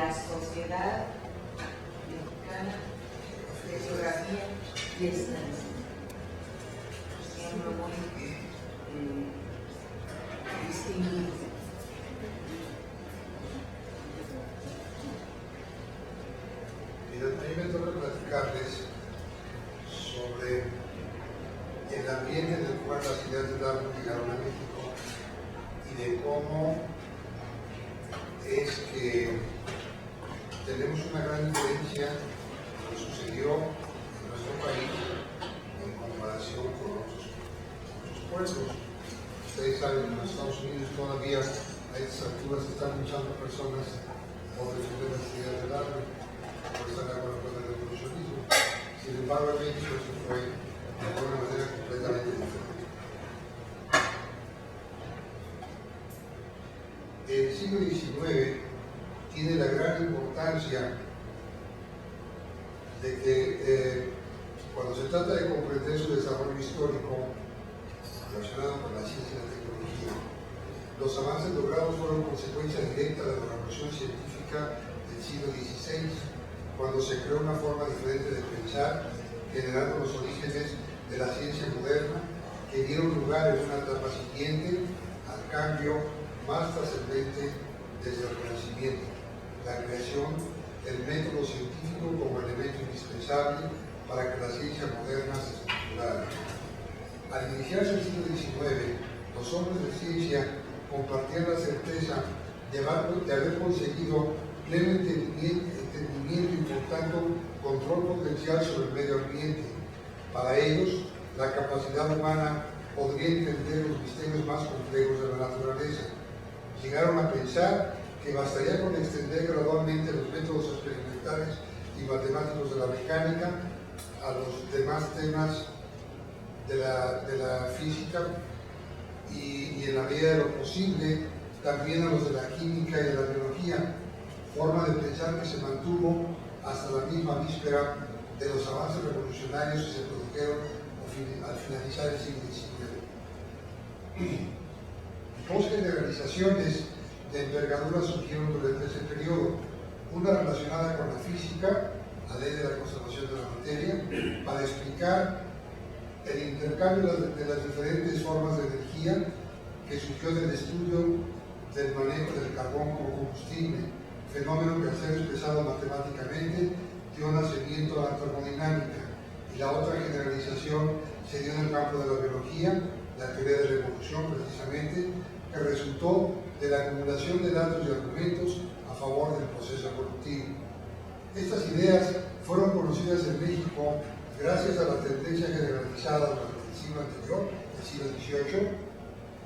la Sociedad Mexicana de Geografía y Estadística. Miembro muy distinguido. Mira, a mí me toca platicarles sobre el ambiente en el cual las ideas de Darwin llegaron a México y de cómo es que tenemos una gran diferencia de lo que sucedió en nuestro país en comparación con otros pueblos. Ustedes saben que en los Estados Unidos todavía a estas alturas están luchando personas por defender las ideas de Darwin, por estar de acuerdo con el revolucionismo. Sin embargo, en México eso fue de alguna manera completamente diferente. El siglo XIX tiene la gran importancia de que cuando se trata de comprender su desarrollo histórico relacionado con la ciencia y la tecnología, los avances logrados fueron consecuencia directa de la revolución científica del siglo XVI, cuando se creó una forma diferente de pensar, generando los orígenes de la ciencia moderna, que dieron lugar en una etapa siguiente al cambio más trascendente desde el Renacimiento, la creación del método científico como elemento indispensable para que la ciencia moderna se estructurara. Al iniciarse el siglo XIX, los hombres de ciencia compartían la certeza de haber conseguido pleno entendimiento y por tanto control potencial sobre el medio ambiente. Para ellos, la capacidad humana podría entender los misterios más complejos de la naturaleza. Llegaron a pensar que bastaría con extender gradualmente los métodos experimentales y matemáticos de la mecánica a los demás temas de la física y en la medida de lo posible también a los de la química y de la biología, forma de pensar que se mantuvo hasta la misma víspera de los avances revolucionarios que se produjeron al finalizar el siglo XIX. Dos generalizaciones de envergadura surgieron durante ese periodo, una relacionada con la física, la ley de la conservación de la materia, para explicar el intercambio de las diferentes formas de energía que surgió del estudio del manejo del carbón como combustible, fenómeno que al ser expresado matemáticamente dio nacimiento a la termodinámica, y la otra generalización se dio en el campo de la biología, la teoría de la evolución precisamente, que resultó de la acumulación de datos y argumentos a favor del proceso evolutivo. Estas ideas fueron conocidas en México gracias a la tendencia generalizada durante el siglo anterior, el siglo XVIII,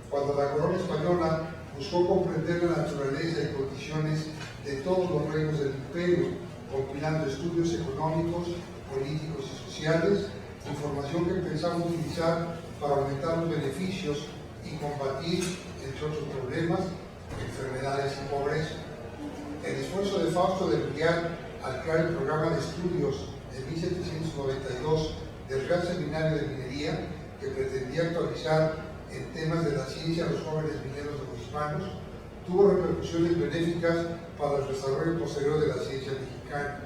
cuando la corona española buscó comprender la naturaleza y condiciones de todos los reinos del imperio, compilando estudios económicos, políticos y sociales, información que pensaba utilizar para aumentar los beneficios y combatir, entre otros problemas, enfermedades y pobreza. El esfuerzo de Fausto de Lugiar al crear el programa de estudios de 1792 del Real Seminario de Minería, que pretendía actualizar en temas de la ciencia a los jóvenes mineros de los hispanos, tuvo repercusiones benéficas para el desarrollo posterior de la ciencia mexicana.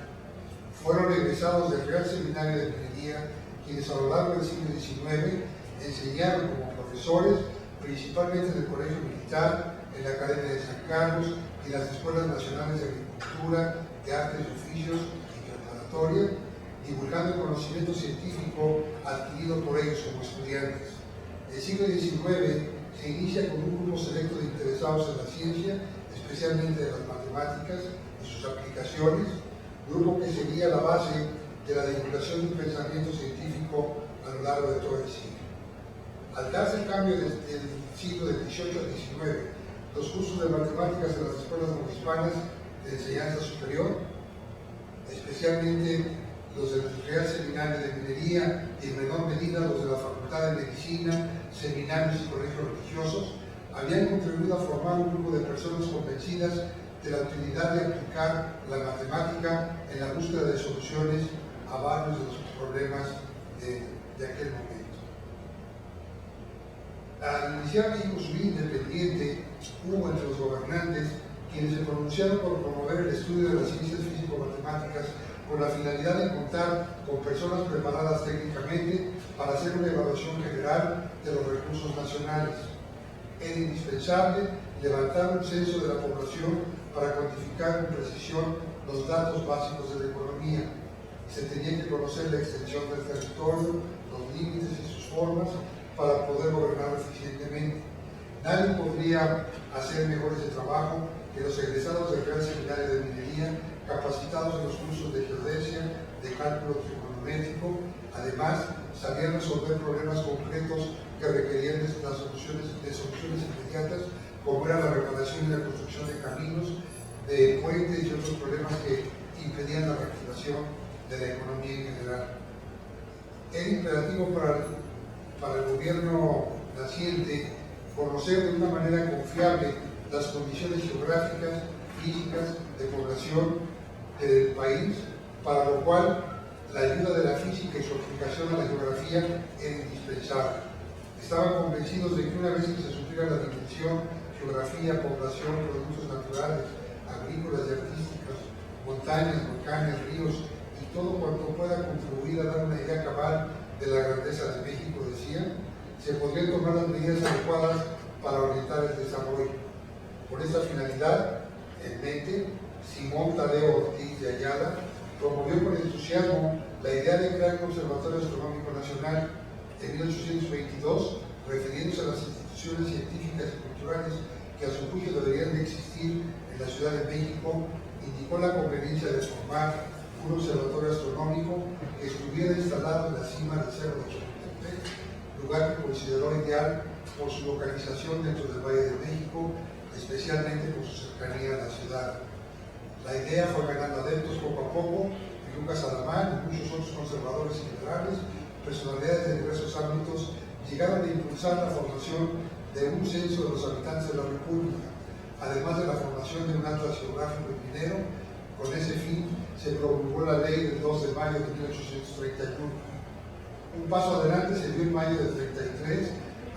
Fueron egresados del Real Seminario de Minería quienes a lo largo del siglo XIX enseñaron como profesores, principalmente en el Colegio Militar, en la Academia de San Carlos y las Escuelas Nacionales de Agricultura, de Artes y Oficios y Preparatoria, divulgando el conocimiento científico adquirido por ellos como estudiantes. El siglo XIX se inicia con un grupo selecto de interesados en la ciencia, especialmente de las matemáticas y sus aplicaciones, grupo que sería la base de la divulgación de un pensamiento científico a lo largo de todo el siglo. Al darse el cambio del siglo del XVIII al XIX, los cursos de matemáticas en las escuelas hispanas de enseñanza superior, especialmente los del Real Seminario de Minería y en menor medida los de la Facultad de Medicina, seminarios y colegios religiosos, habían contribuido a formar un grupo de personas convencidas de la utilidad de aplicar la matemática en la búsqueda de soluciones a varios de los problemas de aquel momento. Al iniciar México su vida independiente, hubo entre los gobernantes quienes se pronunciaron por promover el estudio de las ciencias físico-matemáticas con la finalidad de contar con personas preparadas técnicamente para hacer una evaluación general de los recursos nacionales. Era indispensable levantar un censo de la población para cuantificar con precisión los datos básicos de la economía. Se tenía que conocer la extensión del territorio, los límites y sus formas para poder gobernarlo eficientemente. Nadie podría hacer mejor ese trabajo que los egresados del Real Seminario de Minería, capacitados en los cursos de geodesia, de cálculo trigonométrico. Además, sabían resolver problemas concretos que requerían de soluciones inmediatas, como era la reparación y la construcción de caminos, de puentes y otros problemas que impedían la reactivación de la economía en general. Era imperativo para el gobierno naciente conocer de una manera confiable las condiciones geográficas, físicas, de población del país, para lo cual la ayuda de la física y su aplicación a la geografía era indispensable. Estaban convencidos de que una vez que se supiera la dimensión, geografía, población, productos naturales, agrícolas y artísticos, montañas, volcanes, ríos y todo cuanto pueda contribuir a dar una idea cabal de la grandeza de México, decían, se podrían tomar las medidas adecuadas para orientar el desarrollo. Por esta finalidad, en mente, Simón Tadeo Ortiz de Ayala promovió con entusiasmo la idea de crear un Observatorio Astronómico Nacional en 1822, refiriéndose a las instituciones científicas y culturales que a su juicio deberían de existir en la Ciudad de México. Indicó la conveniencia de formar un observatorio astronómico que estuviera instalado en la cima del Cerro de Chapultepec, lugar que consideró ideal por su localización dentro del Valle de México, especialmente por su cercanía a la ciudad. La idea fue ganando adeptos poco a poco, y Lucas Alamán y muchos otros conservadores y liberales, personalidades de diversos ámbitos, llegaron a impulsar la formación de un censo de los habitantes de la República, además de la formación de un atlas geográfico y minero. Con ese fin se promulgó la ley del 2 de mayo de 1831. Un paso adelante se dio en mayo del 33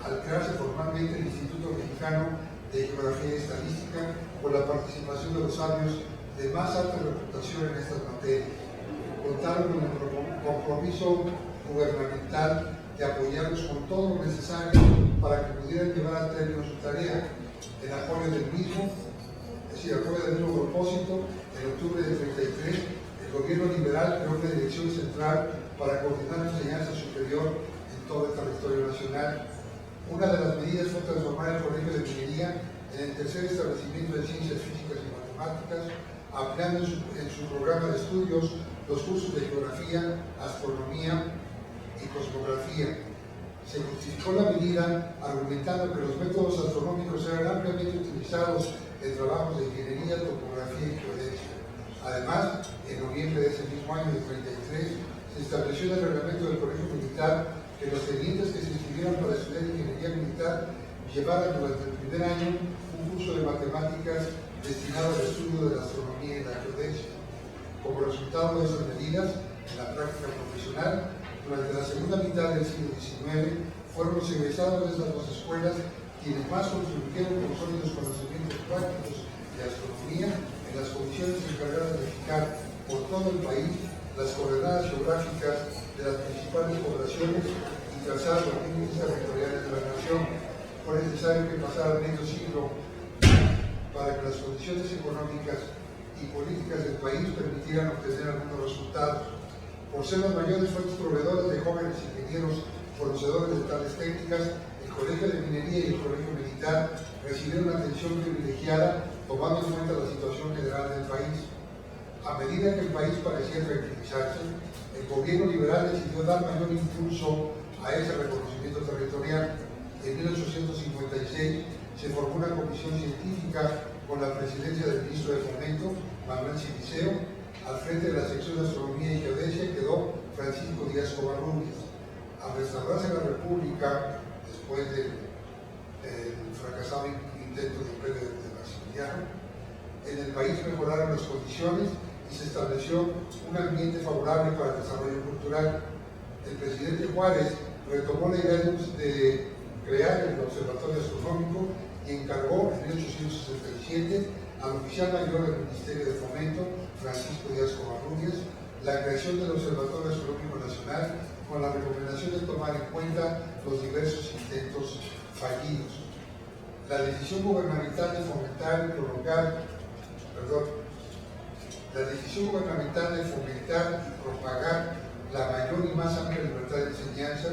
al crearse formalmente el Instituto Mexicano de Geografía y Estadística, con la participación de los sabios de más alta reputación en estas materias. Contaron con el compromiso gubernamental de apoyarlos con todo lo necesario para que pudieran llevar a término su tarea. En apoyo del mismo, apoyo del mismo propósito, en octubre del 33, el gobierno liberal creó una dirección central para coordinar la enseñanza superior en todo el territorio nacional. Una de las medidas fue transformar el Colegio de Minería en el tercer establecimiento de ciencias físicas y matemáticas, ampliando en su programa de estudios los cursos de geografía, astronomía y cosmografía. Se justificó la medida argumentando que los métodos astronómicos eran ampliamente utilizados en trabajos de ingeniería, topografía y geodesia. Además, en noviembre de ese mismo año, del 33, se estableció en el reglamento del Colegio Militar que los tenientes que se inscribieran para estudiar ingeniería militar llevaran durante el primer año un curso de matemáticas destinado al estudio de la astronomía y la geodesia. Como resultado de esas medidas, en la práctica profesional, durante la segunda mitad del siglo XIX, fueron los egresados de estas dos escuelas quienes más contribuyeron con sólidos conocimientos prácticos de astronomía en las comisiones encargadas de fijar por todo el país las coordenadas geográficas de las principales poblaciones y trazar los límites territoriales de la nación. Fue necesario que pasara medio siglo para que las condiciones económicas y políticas del país permitieran obtener algunos resultados. Por ser las mayores fuentes proveedoras de jóvenes ingenieros conocedores de tales técnicas, el Colegio de Minería y el Colegio Militar recibieron una atención privilegiada, tomando en cuenta la situación general del país. A medida que el país parecía tranquilizarse, el gobierno liberal decidió dar mayor impulso a ese reconocimiento territorial. En 1856 se formó una comisión científica con la presidencia del ministro de Fomento, Manuel Siliceo. Al frente de la sección de Astronomía y Geodesia quedó Francisco Díaz Covarrubias. Al restaurarse la República, después del fracasado intento de imperio de Maximiliano, en el país mejoraron las condiciones y se estableció un ambiente favorable para el desarrollo cultural. El presidente Juárez retomó la idea de crear el Observatorio Astronómico y encargó en 1867 al oficial mayor del Ministerio de Fomento, Francisco Díaz Covarrubias, la creación del Observatorio Astronómico Nacional con la recomendación de tomar en cuenta los diversos intentos fallidos. La decisión gubernamental de fomentar y propagar la mayor y más amplia libertad de enseñanza,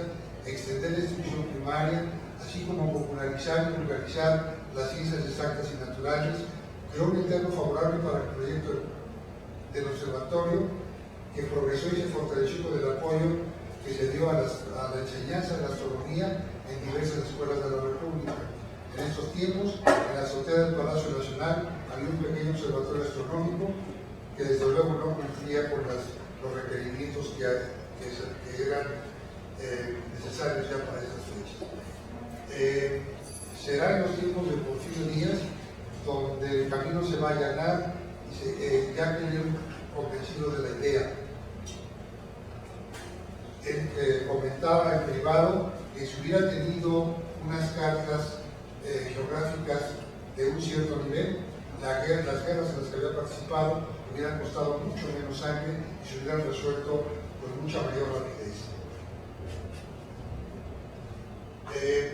extender la instrucción primaria, así como popularizar y vulgarizar las ciencias exactas y naturales, creó un entorno favorable para el proyecto del observatorio, que progresó y se fortaleció con el apoyo que se dio a la enseñanza de la astronomía en diversas escuelas de la República. En estos tiempos, en la azotea del Palacio Nacional había un pequeño observatorio astronómico que desde luego no cumplía con los requerimientos que eran necesarios ya para esas fechas. Será en los tiempos de Porfirio Díaz donde el camino se va a allanar y ya quedaron convencidos de la idea. Él comentaba en privado que si hubiera tenido unas cartas geográficas de un cierto nivel, las guerras en las que había participado hubieran costado mucho menos sangre y se hubieran resuelto con mucha mayor rapidez.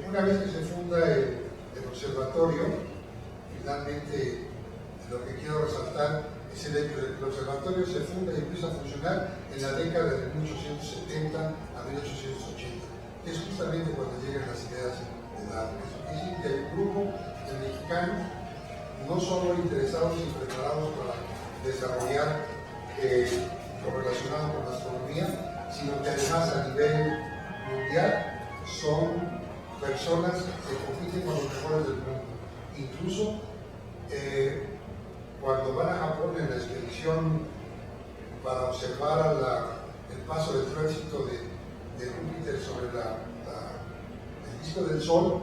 Una vez que se funda el observatorio, finalmente lo que quiero resaltar es el hecho de que el observatorio se funda y empieza a funcionar en la década de 1870 a 1880, que es justamente cuando llegan las ideas de Darwin. Eso quiere decir que hay un grupo de mexicanos no solo interesados y preparados para desarrollar lo relacionado con la astronomía, sino que además a nivel mundial son personas que compiten con los mejores del mundo. Incluso cuando van a Japón en la expedición para observar el paso del tránsito de Júpiter sobre el disco del Sol,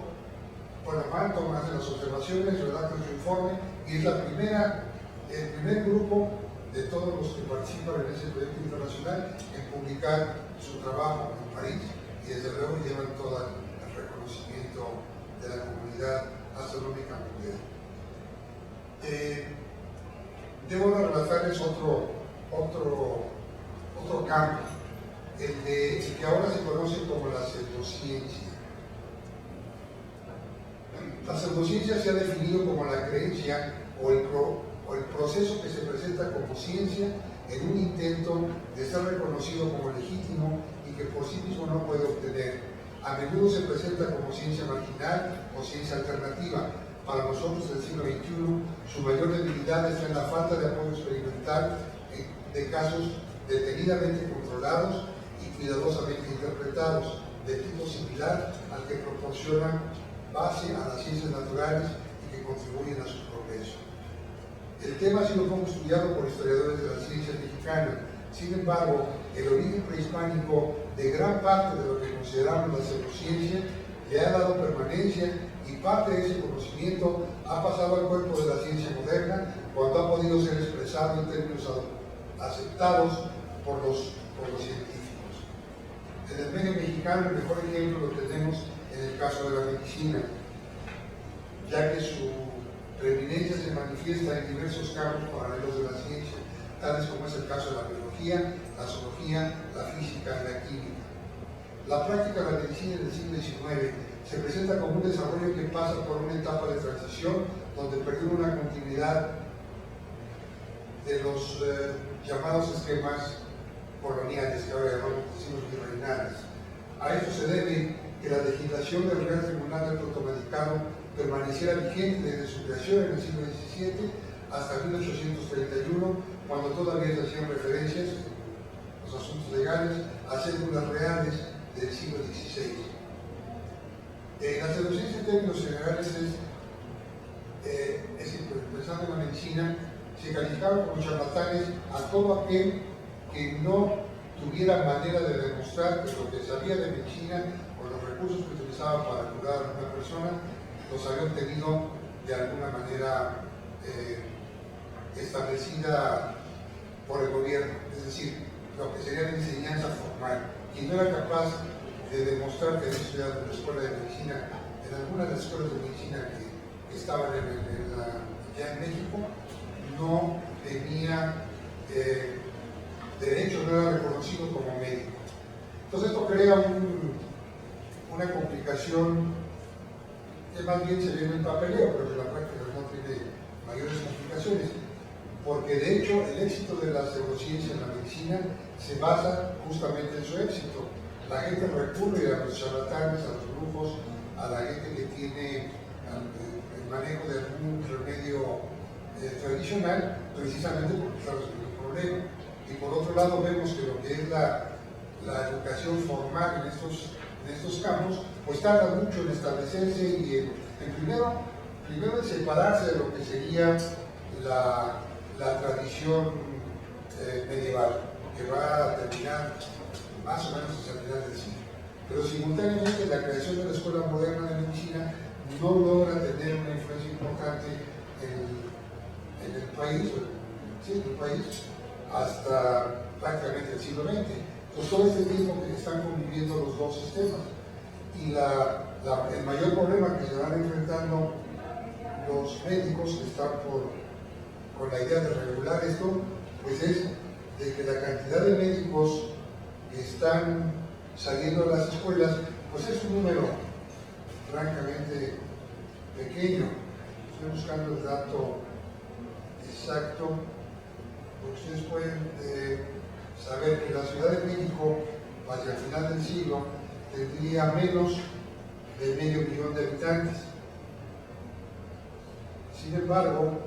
bueno, van, toman las observaciones, redactan su informe y es el primer grupo de todos los que participan en ese proyecto internacional en publicar su trabajo en París y desde luego llevan todo el reconocimiento de la comunidad astronómica mundial. Debo relatarles otro campo, el que ahora se conoce como la pseudociencia. La pseudociencia se ha definido como la creencia o el proceso que se presenta como ciencia en un intento de ser reconocido como legítimo y que por sí mismo no puede obtener. A menudo se presenta como ciencia marginal o ciencia alternativa. Para nosotros del siglo XXI, su mayor debilidad está en la falta de apoyo experimental de casos detenidamente controlados y cuidadosamente interpretados, de tipo similar al que proporcionan base a las ciencias naturales y que contribuyen a su progreso. El tema ha sido poco estudiado por historiadores de la ciencia mexicana. Sin embargo, el origen prehispánico de gran parte de lo que consideramos la pseudociencia le ha dado permanencia y parte de ese conocimiento ha pasado al cuerpo de la ciencia moderna cuando ha podido ser expresado en términos aceptados por los científicos. En el medio mexicano, el mejor ejemplo lo tenemos en el caso de la medicina, ya que su preeminencia se manifiesta en diversos campos paralelos de la ciencia, tales como es el caso de la biología, la zoología, la física y la química. La práctica de la medicina en el siglo XIX se presenta como un desarrollo que pasa por una etapa de transición donde perdió una continuidad de los llamados esquemas coloniales, que ahora decimos virreinales. A esto se debe que la legislación del Real Tribunal del Protomexicano permaneciera vigente desde su creación en el siglo XVII hasta 1831, cuando todavía se hacían referencias, los asuntos legales, a cédulas reales del siglo XVI. La pseudociencia en términos generales pensando en la medicina, se calificaba como charlatanes a todo aquel que no tuviera manera de demostrar que lo que sabía de medicina o los recursos que utilizaba para curar a una persona los había obtenido de alguna manera establecida por el gobierno, es decir, lo que sería la enseñanza formal. Quien no era capaz de demostrar que había estudiado en la escuela de medicina, en algunas de las escuelas de medicina que estaban en ya en México, no tenía derecho, no era reconocido como médico. Entonces esto crea una complicación que más bien se ve en el papeleo, pero que en la práctica no tiene mayores complicaciones, porque de hecho el éxito de la pseudociencia en la medicina se basa justamente en su éxito. La gente recurre a los charlatanes, a los brujos, a la gente que tiene el manejo de algún remedio tradicional, precisamente porque está resolviendo un problema. Y por otro lado vemos que lo que es la educación formal en estos campos, pues tarda mucho en establecerse y en primero en separarse de lo que sería la tradición medieval, que va a terminar más o menos hacia el final del siglo. Pero simultáneamente la creación de la escuela moderna de medicina no logra tener una influencia importante en el país, hasta prácticamente el siglo XX. Entonces todo este tiempo que están conviviendo los dos sistemas. Y el mayor problema que se van enfrentando los médicos que están con la idea de regular esto, pues es de que la cantidad de médicos que están saliendo a las escuelas, pues es un número francamente pequeño. Estoy buscando el dato exacto, porque ustedes pueden saber que la Ciudad de México, hacia el final del siglo, tendría menos de 500,000 de habitantes. Sin embargo,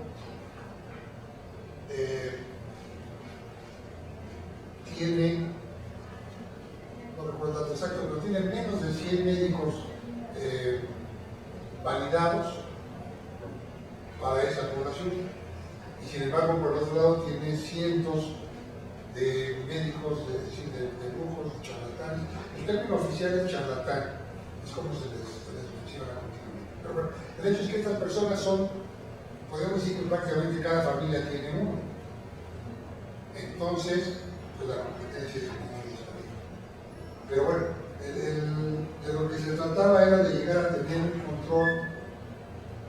tiene, no recuerdo el dato exacto, pero tiene menos de 100 médicos validados para esa población. Y sin embargo, por el otro lado, tiene cientos de médicos, de brujos, de charlatanes. El término oficial es charlatán, es como se les menciona continuamente. Pero bueno, el hecho es que estas personas son, podemos decir que prácticamente cada familia tiene uno. Entonces, pues la competencia es muy dispareja. Pero bueno, de lo que se trataba era de llegar a tener un control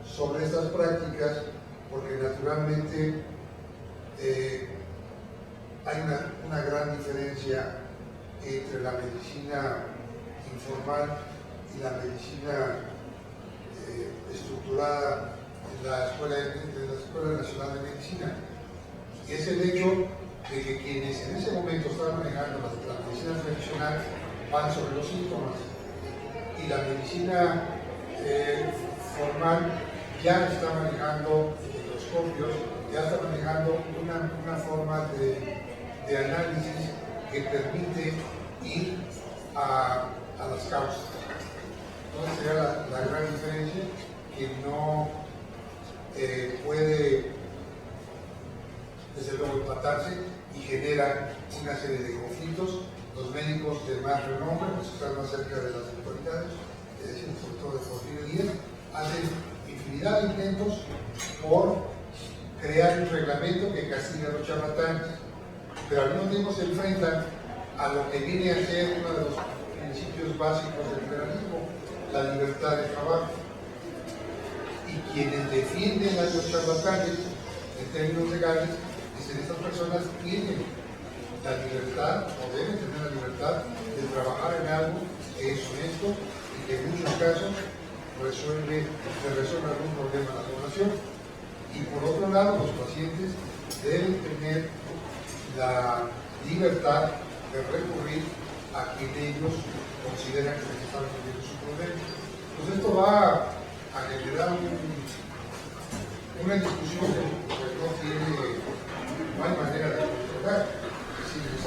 sobre estas prácticas, porque naturalmente hay una gran diferencia entre la medicina informal y la medicina estructurada en la Escuela Nacional de Medicina. Y es el hecho de que quienes en ese momento estaban manejando la medicina tradicional van sobre los síntomas, y la medicina formal ya está manejando microscopios, ya está manejando una forma de análisis que permite ir a las causas. Entonces sería la gran diferencia, que no puede desde luego empatarse y genera una serie de conflictos. Los médicos de más renombre, los que están más cerca de las autoridades, es decir, sobre todo de Porfirio Díaz, hacen infinidad de intentos por crear un reglamento que castigue a los charlatanes, pero al mismo tiempo se enfrentan a lo que viene a ser uno de los principios básicos del liberalismo, la libertad de trabajo. Y quienes defienden a los charlatanes en términos legales, dicen, estas personas tienen la libertad, o deben tener la libertad de trabajar en algo que es honesto y que en muchos casos resuelve algún problema a la población. Y por otro lado, los pacientes deben tener la libertad de recurrir a quien ellos consideran que les está resolviendo su problema. Pues esto va a generar una discusión que pues, no hay manera de controlar. Es decir, es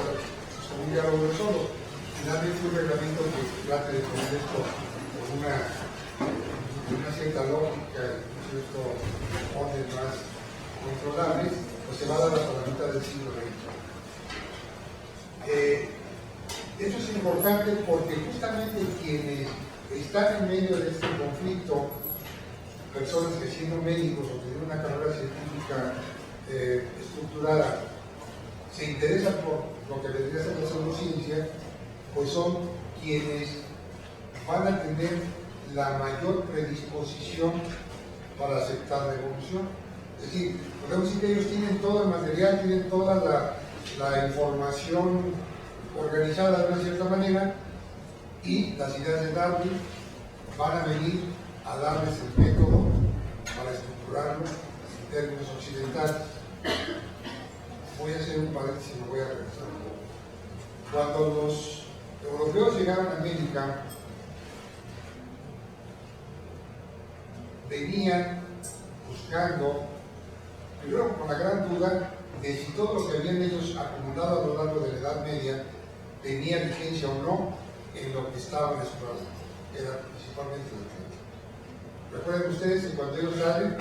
como un diálogo de solo. Finalmente un reglamento que trate de poner esto con una cierta lógica y un cierto orden más controlable, pues se va a dar hasta la mitad del siglo XX. Esto es importante porque justamente quienes están en medio de este conflicto, personas que siendo médicos o teniendo una carrera científica estructurada, se interesan por lo que vendría a ser la pseudociencia, pues son quienes van a tener la mayor predisposición para aceptar la evolución. Es decir, podemos decir que ellos tienen todo el material, tienen toda la información organizada de una cierta manera, y las ideas de Darwin van a venir a darles el método para estructurarlo en términos occidentales. Voy a hacer un paréntesis y me voy a regresar. Cuando los europeos llegaron a América, venían buscando, primero con la gran duda de si todo lo que habían ellos acumulado a lo largo de la Edad Media tenía vigencia o no en lo que estaban explorando, que era principalmente el tiempo. Recuerden ustedes que cuando ellos salen,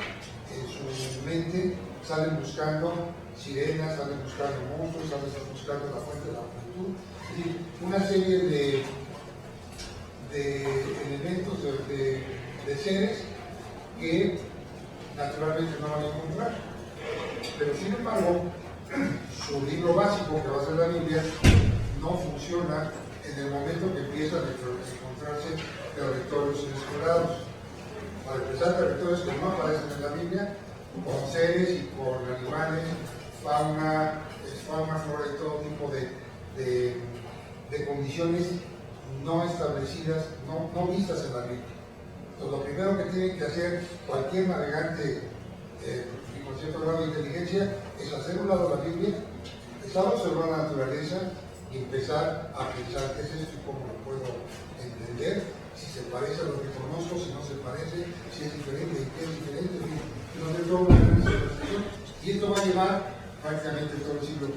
en su mente salen buscando sirenas, salen buscando monstruos, salen buscando la fuente de la juventud, es decir, una serie de elementos, de seres que naturalmente no van a encontrar. Pero sin embargo, su libro básico, que va a ser la Biblia, no funciona en el momento que empiezan a encontrarse territorios inexplorados. Para empezar, territorios que no aparecen en la Biblia, con seres y con animales, fauna, flora y todo tipo de condiciones no establecidas, no vistas en la Biblia. Entonces, lo primero que tiene que hacer cualquier navegante con cierto grado de inteligencia es hacer un lado la Biblia, empezar a observar la naturaleza y empezar a pensar qué es esto y cómo lo puedo entender, si se parece a lo que conozco, si no se parece, si es diferente, qué es diferente, no de todo una gran investigación. Y esto va a llevar prácticamente todo el siglo,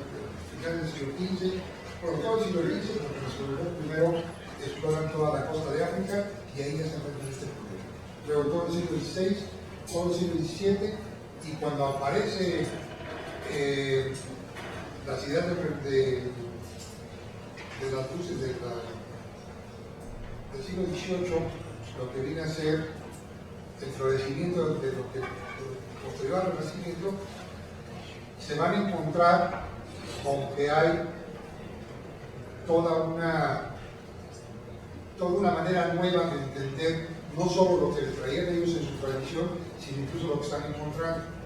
finales del siglo XV, bueno, todo el siglo XX, porque los europeos primero exploran toda la costa de África y ahí ya se encuentra este problema. Luego todo el siglo XVI, todo el siglo XVII, y cuando aparece las ideas de las luces del siglo XVIII, lo que viene a ser el florecimiento de lo que posterior al Renacimiento, se van a encontrar con que hay toda una manera nueva de entender no solo lo que traían ellos en su tradición, sino incluso lo que están encontrando.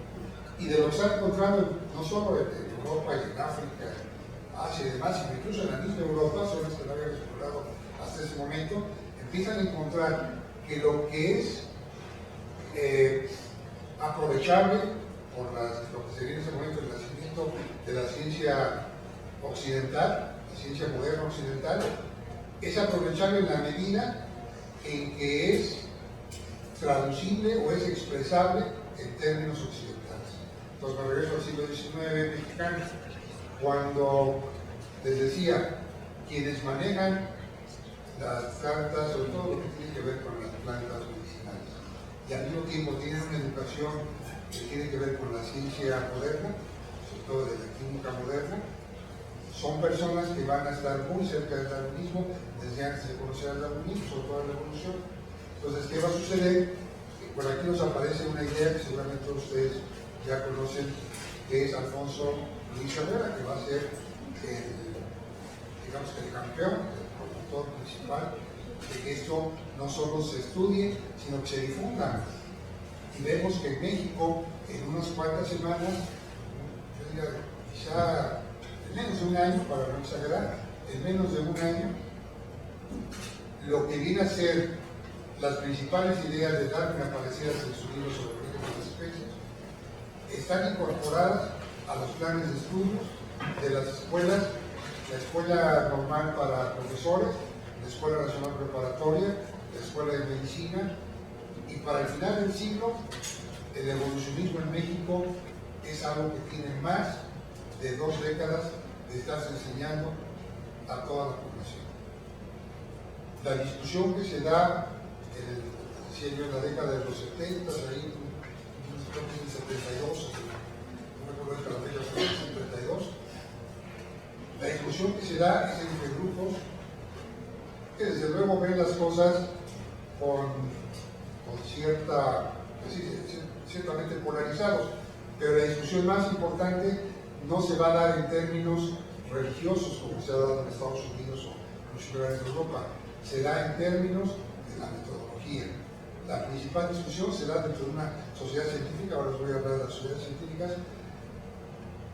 Y de lo que están encontrando, no solo en Europa y en África, Asia y demás, sino incluso en la misma Europa, zonas que no habían explorado hasta ese momento, empiezan a encontrar que lo que es aprovechable por lo que sería en ese momento el nacimiento de la ciencia occidental, la ciencia moderna occidental, es aprovechable en la medida en que es traducible o es expresable en términos occidentales. Entonces me regreso al siglo XIX mexicano, cuando les decía, quienes manejan las plantas, sobre todo lo que tiene que ver con las plantas medicinales, y al mismo tiempo tienen una educación que tiene que ver con la ciencia moderna, sobre todo de la química moderna, son personas que van a estar muy cerca del darwinismo desde antes de conocer el darwinismo, sobre todo la evolución. Entonces, ¿qué va a suceder? Por aquí nos aparece una idea que seguramente ustedes ya conocen, que es Alfonso Luis Herrera, que va a ser el campeón, el promotor principal de que esto no solo se estudie, sino que se difunda. Y vemos que en México, en unas cuantas semanas, yo diría, quizá en menos de un año, para no exagerar, en menos de un año, lo que viene a ser las principales ideas de Darwin aparecidas en su libro sobre el origen de las especies, están incorporadas a los planes de estudios de las escuelas, la escuela normal para profesores, la escuela nacional preparatoria, la escuela de medicina, y para el final del siglo, el evolucionismo en México es algo que tiene más de 2 décadas de estarse enseñando a toda la población. La discusión que se da en la década de los 70, ahí, creo que es el 72, no recuerdo la fecha, pero es el 72, la discusión que se da es entre grupos que desde luego ven las cosas con ciertamente polarizados, pero la discusión más importante no se va a dar en términos religiosos como se ha dado en Estados Unidos o en los lugares de Europa, se da en términos de la metodología. la principal discusión se da dentro de una sociedad científica. Ahora les voy a hablar de las sociedades científicas,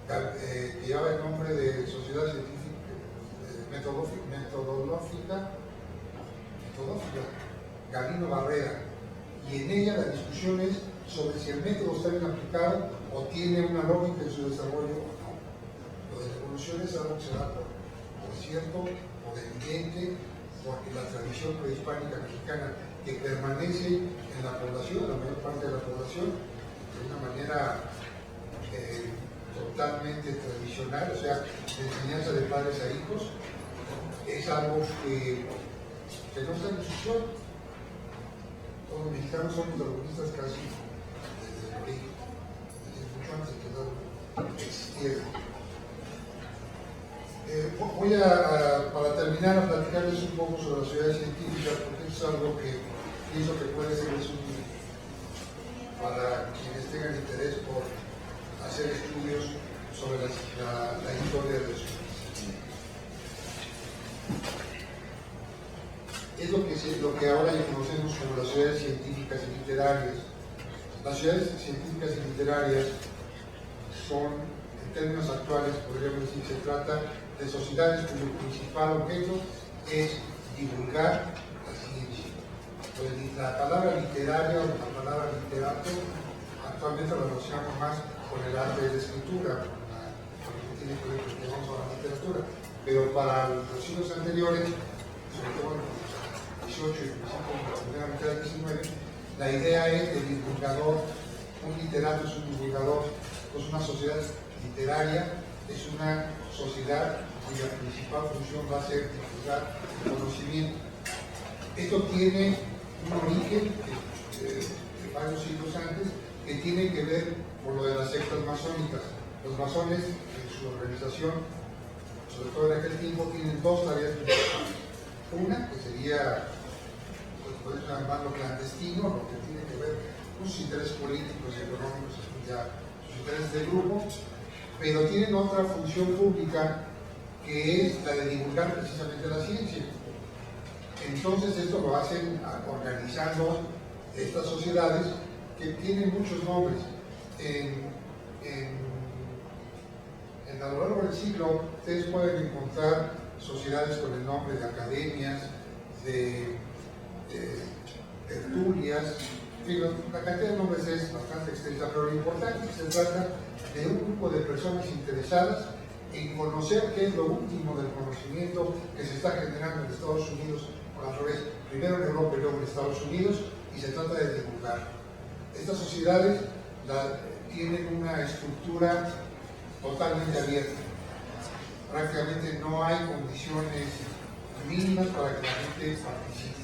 que lleva el nombre de Sociedad Científica Metodológica Gabino Barrera, y en ella la discusión es sobre si el método está bien aplicado o tiene una lógica en su desarrollo o no. Lo de la evolución es algo que se da por cierto, por evidente, porque la tradición prehispánica mexicana que permanece en la población, la mayor parte de la población, de una manera totalmente tradicional, o sea, de enseñanza de padres a hijos, es algo que no está en discusión. Todos los mexicanos somos darwinistas casi desde el origen, desde mucho antes de que Darwin existiera. Voy para terminar, a platicarles un poco sobre las sociedades científicas, porque es algo que pienso que puede ser útil para quienes tengan interés por hacer estudios sobre la historia de su disciplina. Es lo que ahora ya conocemos como las sociedades científicas y literarias. Las sociedades científicas y literarias son, en términos actuales, podríamos decir, se trata de sociedades cuyo principal objeto es divulgar la ciencia. La palabra literaria o la palabra literato actualmente la relacionamos más con el arte de la escritura, con lo que tiene que ver con el que vamos a la literatura, pero para los siglos anteriores, sobre todo en los 18 y la primera mitad del 19, la idea es el divulgador. Un literato es un divulgador, pues una sociedad literaria es una sociedad cuya principal función va a ser divulgar el conocimiento. Esto tiene un origen de varios siglos antes, que tiene que ver con lo de las sectas masónicas. Los masones, en su organización, sobre todo en aquel tiempo, tienen dos tareas principales. Una, que sería, pues podemos llamarlo clandestino, lo que tiene que ver con sus intereses políticos y económicos, ya sus intereses de grupo, pero tienen otra función pública, que es la de divulgar precisamente la ciencia. Entonces esto lo hacen organizando estas sociedades que tienen muchos nombres. A lo largo del siglo ustedes pueden encontrar sociedades con el nombre de academias, de tertulias, la cantidad de nombres es bastante extensa, pero lo importante es que se trata de un grupo de personas interesadas en conocer qué es lo último del conocimiento que se está generando en Estados Unidos, o al revés, primero en Europa y luego en Estados Unidos, y se trata de divulgar. Estas sociedades tienen una estructura totalmente abierta. Prácticamente no hay condiciones mínimas para que la gente participe.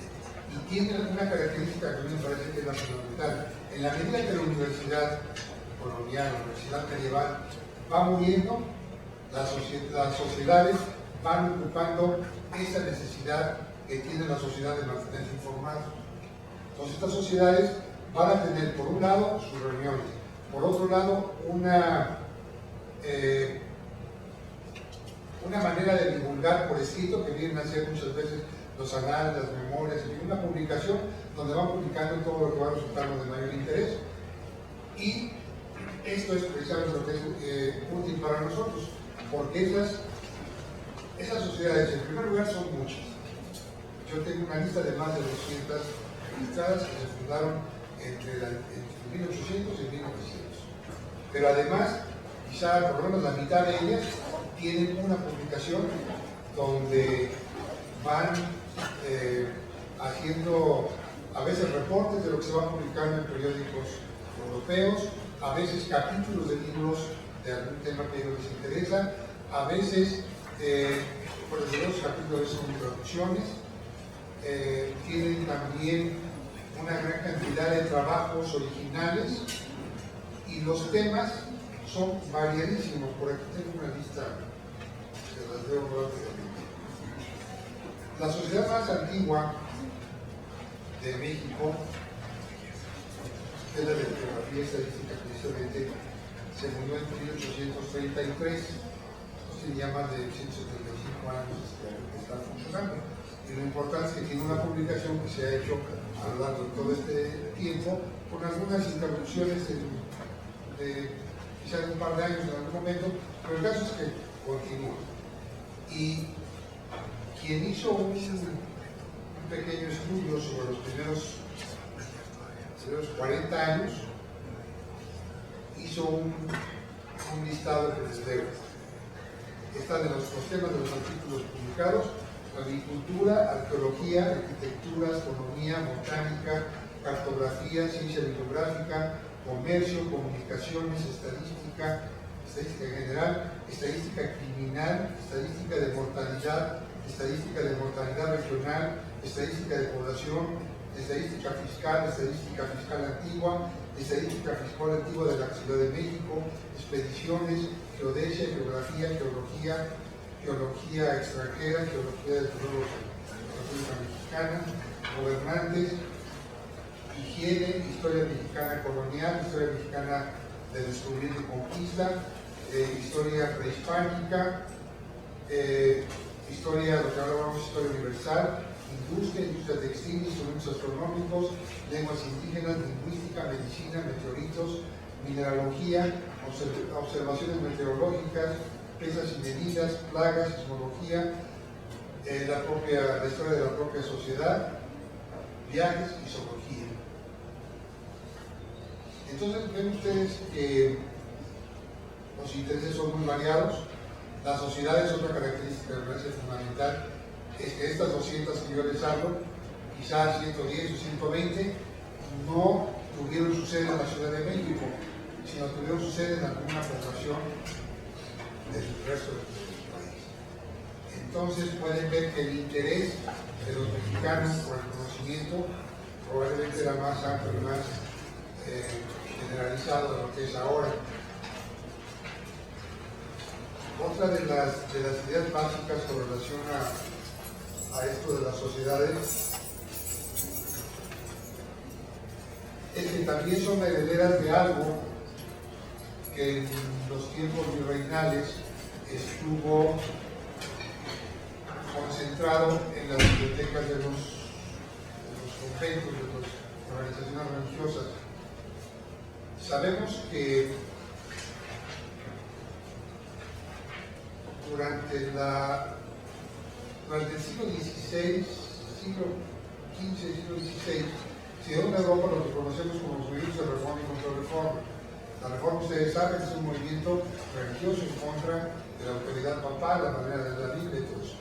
Y tiene una característica que a mí me parece que es la fundamental. En la medida que la universidad colonial, la universidad medieval, va muriendo, las sociedades van ocupando esa necesidad que tiene la sociedad de mantenerse informados. Entonces estas sociedades van a tener, por un lado, sus reuniones, por otro lado, una manera de divulgar por escrito, que vienen a ser muchas veces los anales, las memorias, una publicación donde van publicando todo lo que va resultando de mayor interés. Y esto es precisamente lo que es útil para nosotros, porque esas sociedades, en primer lugar, son muchas. Yo tengo una lista de más de 200 registradas que se fundaron entre 1800 y 1900. Pero además, quizá por lo menos la mitad de ellas tienen una publicación donde van haciendo a veces reportes de lo que se va publicando en periódicos europeos, a veces capítulos de libros de algún tema que a ellos les interesa, a veces, por ejemplo, los capítulos son traducciones, tienen también una gran cantidad de trabajos originales y los temas son variadísimos. Por aquí tengo una lista, que las veo rápidamente. La sociedad más antigua de México, que es la de Geografía y Estadística, precisamente se fundó en 1833, tiene ya más de 175 años que está funcionando. Y Y lo importante es que tiene una publicación que se ha hecho a lo largo de todo este tiempo, con algunas interrupciones de quizás un par de años en algún momento, pero el caso es que continúa. Y quien hizo un pequeño estudio sobre los primeros 40 años, hizo un listado que les leo. Está de los temas de los artículos publicados: agricultura, arqueología, arquitectura, astronomía, botánica, cartografía, ciencia bibliográfica, comercio, comunicaciones, estadística general, estadística criminal, estadística de mortalidad regional, estadística de población, estadística fiscal antigua, estadística fiscal antigua de la Ciudad de México, expediciones, geodesia, geografía, geología extranjera, geología de la República Mexicana, gobernantes, higiene, historia mexicana colonial, historia mexicana de descubrimiento y conquista, historia prehispánica, historia, lo que ahora llamamos historia universal, industria textil, instrumentos astronómicos, lenguas indígenas, lingüística, medicina, meteoritos, mineralogía, observaciones meteorológicas, pesas y medidas, plagas, sismología, la historia de la propia sociedad, viajes y zoología. Entonces ven ustedes que los intereses son muy variados. La sociedad es otra característica, me parece fundamental, es que estas 200 que yo les hablo, quizás 110 o 120, no tuvieron su sede en la Ciudad de México, sino tuvieron su sede en alguna población del resto del país. Entonces pueden ver que el interés de los mexicanos por el conocimiento probablemente era más amplio y más generalizado de lo que es ahora. Otra de las ideas básicas con relación a esto de las sociedades es que también son herederas de algo que en los tiempos virreinales estuvo concentrado en las bibliotecas de los conventos, de las organizaciones religiosas. Sabemos que durante el siglo XVI, siglo XV, siglo XVI, se dio en Europa lo que conocemos como los movimientos de reforma y contrarreforma. La reforma, ustedes saben, es un movimiento religioso en contra de la autoridad papal, la manera de la Biblia y todo eso.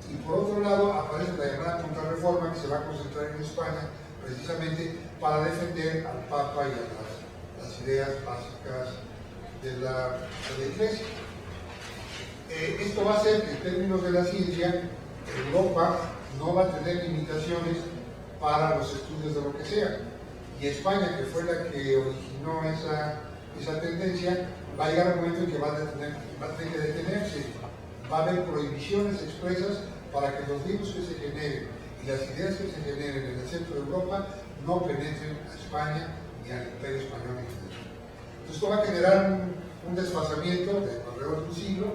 Y por otro lado aparece la llamada contrarreforma, que se va a concentrar en España precisamente para defender al Papa y a las ideas básicas de la Iglesia. Esto va a hacer que en términos de la ciencia, Europa no va a tener limitaciones para los estudios de lo que sea. Y España, que fue la que originó esa tendencia, va a llegar un momento en que va a tener que detenerse. Va a haber prohibiciones expresas para que los libros que se generen y las ideas que se generen en el centro de Europa no penetren a España ni al Imperio Español en general. Entonces esto va a generar un desfasamiento de alrededor de un siglo,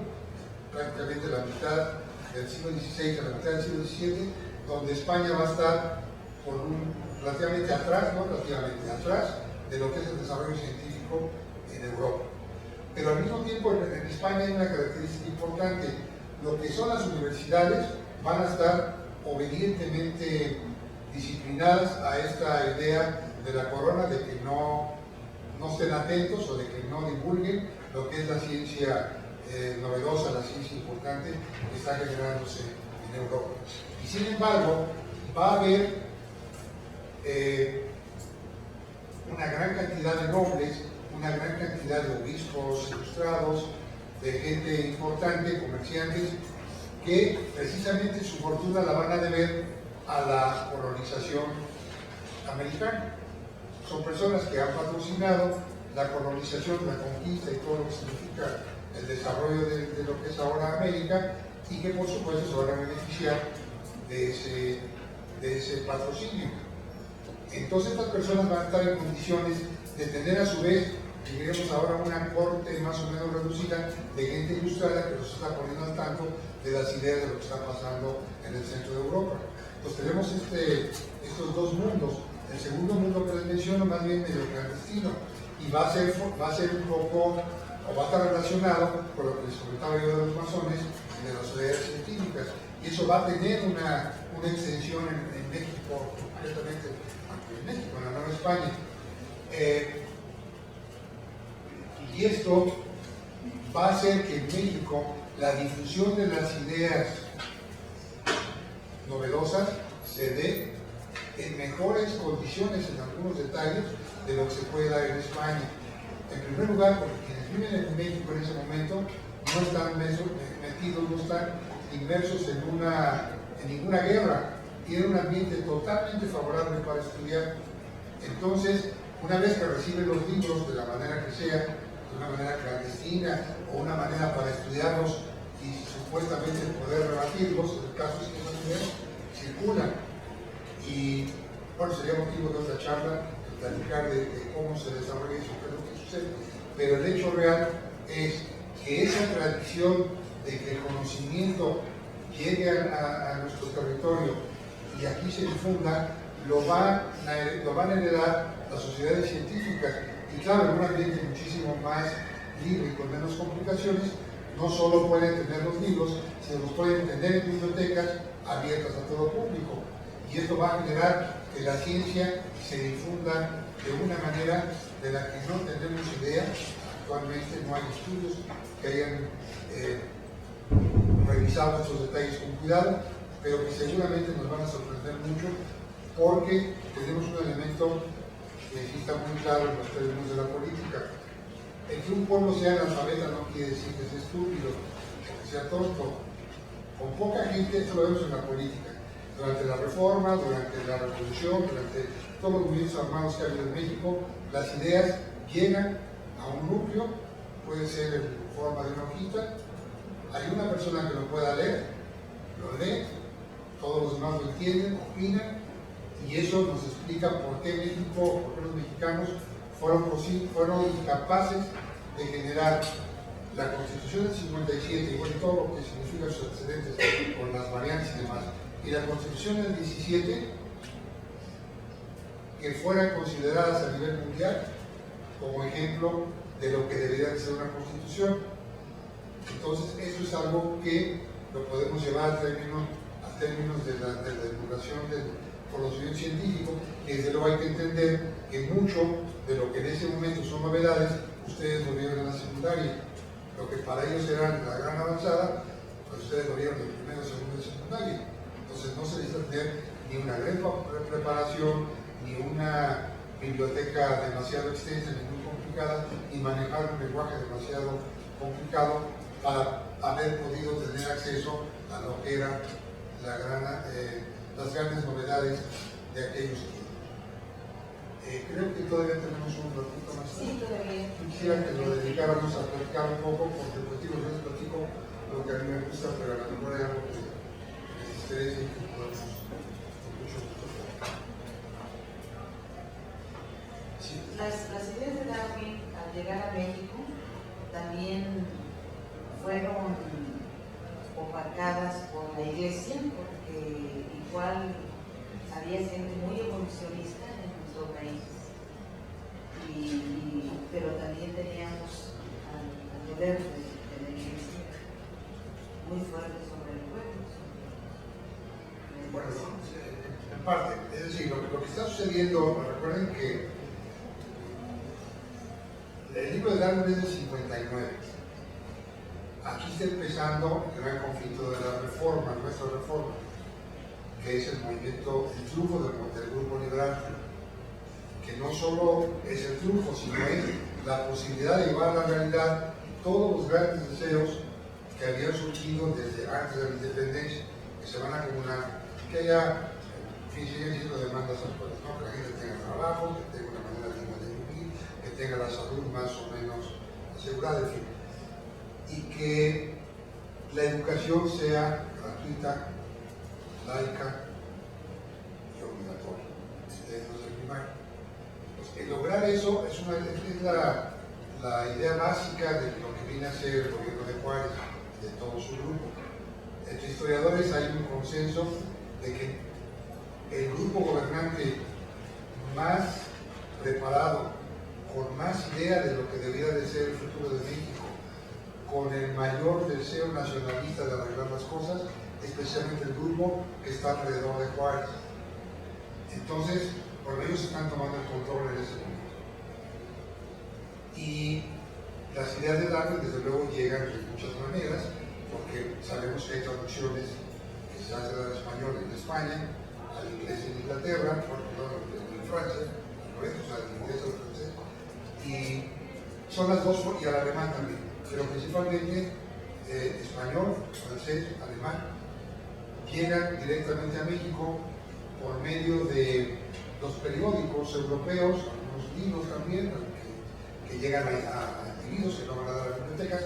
prácticamente la mitad del siglo XVI a la mitad del siglo XVII, donde España va a estar relativamente atrás, no relativamente atrás de lo que es el desarrollo científico en Europa. Pero al mismo tiempo en España hay una característica importante: lo que son las universidades van a estar obedientemente disciplinadas a esta idea de la corona, de que no estén atentos o de que no divulguen lo que es la ciencia novedosa, la ciencia importante que está generándose en Europa. Y sin embargo, va a haber una gran cantidad de nobles, una gran cantidad de obispos ilustrados, de gente importante, comerciantes, que precisamente su fortuna la van a deber a la colonización americana. Son personas que han patrocinado la colonización, la conquista y todo lo que significa el desarrollo de lo que es ahora América, y que por supuesto se van a beneficiar de ese patrocinio. Entonces estas personas van a estar en condiciones de tener a su vez, diríamos ahora, una corte más o menos reducida de gente ilustrada que los está poniendo al tanto de las ideas de lo que está pasando en el centro de Europa. tenemos estos dos mundos. El segundo mundo que les menciono, más bien medio clandestino, y va a ser un poco, o va a estar relacionado con lo que les comentaba yo de los masones y de las sociedades científicas. Y eso va a tener una extensión en México, concretamente en México, en la Nueva España. Y esto va a hacer que en México la difusión de las ideas novedosas se dé en mejores condiciones en algunos detalles de lo que se puede dar en España. En primer lugar, porque quienes viven en México en ese momento no están metidos, no están inmersos en ninguna guerra, tienen un ambiente totalmente favorable para estudiar. Entonces, una vez que reciben los libros de la manera que sea, de una manera clandestina o una manera para estudiarlos y supuestamente poder rebatirlos, el caso es que esas ideas circulan. Y bueno, sería motivo de otra charla platicar de cómo se desarrolla eso, qué es lo que sucede. Pero el hecho real es que esa tradición de que el conocimiento llegue a nuestro territorio y aquí se difunda, lo van a heredar las sociedades científicas. Y claro, en un ambiente muchísimo más libre y con menos complicaciones, no solo pueden tener los libros, sino los pueden tener en bibliotecas abiertas a todo público. Y esto va a generar que la ciencia se difunda de una manera de la que no tenemos idea. Actualmente no hay estudios que hayan revisado estos detalles con cuidado, pero que seguramente nos van a sorprender mucho porque tenemos un elemento que sí está muy claro en los términos de la política. El que un pueblo sea analfabeta no quiere decir que sea estúpido o que sea tonto. Con poca gente, esto lo vemos en la política. Durante la Reforma, durante la Revolución, durante todos los movimientos armados que ha habido en México, las ideas llegan a un núcleo, puede ser en forma de una hojita, hay una persona que lo pueda leer, lo lee, todos los demás lo entienden, opinan, y eso nos explica por qué México, por qué los mexicanos fueron capaces de generar la Constitución del 57 y bueno, todo lo que significa sus antecedentes con las variantes y demás, y la Constitución del 17, que fueran consideradas a nivel mundial como ejemplo de lo que debería ser una Constitución. Entonces, eso es algo que lo podemos llevar a términos de la divulgación del conocimiento científico, y desde luego hay que entender que mucho de lo que en ese momento son novedades, ustedes lo vieron en la secundaria. Lo que para ellos era la gran avanzada, pues ustedes lo vieron en primero, segundo y secundaria. Entonces no se necesita tener ni una gran preparación, ni una biblioteca demasiado extensa, ni muy complicada, ni manejar un lenguaje demasiado complicado para haber podido tener acceso a lo que eran las grandes novedades de aquellos tiempos. Creo que todavía tenemos un ratito más. Sí, todavía. Quisiera que lo dedicáramos a platicar un poco, porque pues digo, yo les platico lo que a mí me gusta, pero a lo mejor hay algo que les interese y que podamos con mucho gusto. Sí. Las ideas de Darwin al llegar a México también fueron opacadas por la iglesia, porque igual había gente muy evolucionista en nuestro país, pero también teníamos al deber de la iglesia muy fuerte sobre el pueblo. Bueno, en parte, es decir, lo que está sucediendo, recuerden que el libro de Darwin es del 59. Aquí está empezando el gran conflicto de la reforma, nuestra reforma, que es el movimiento, el triunfo del grupo liberal, que no solo es el triunfo, sino es la posibilidad de llevar a la realidad todos los grandes deseos que habían surgido desde antes de la independencia, que se van a acumular, que haya, que siguen siendo demandas actuales, ¿no? Que la gente tenga trabajo, que tenga una manera digna de vivir, que tenga la salud más o menos asegurada, en fin, y que la educación sea gratuita, laica y obligatoria desde el primario. Pues, lograr eso es la idea básica de lo que viene a ser el gobierno de Juárez, de todo su grupo. Entre historiadores hay un consenso de que el grupo gobernante más preparado, con más idea de lo que debería de ser el futuro de México, con el mayor deseo nacionalista de arreglar las cosas, especialmente el grupo que está alrededor de Juárez. Entonces, bueno, ellos están tomando el control en ese momento. Y las ideas de Darwin, desde luego, llegan de muchas maneras, porque sabemos que hay traducciones que se hacen al español en España, al inglés en Inglaterra, en Francia, o sea, al inglés al francés, y son las dos, y al alemán también, pero principalmente español, francés, alemán, llegan directamente a México por medio de los periódicos europeos, algunos libros también, que llegan a individuos que no van a dar a las bibliotecas,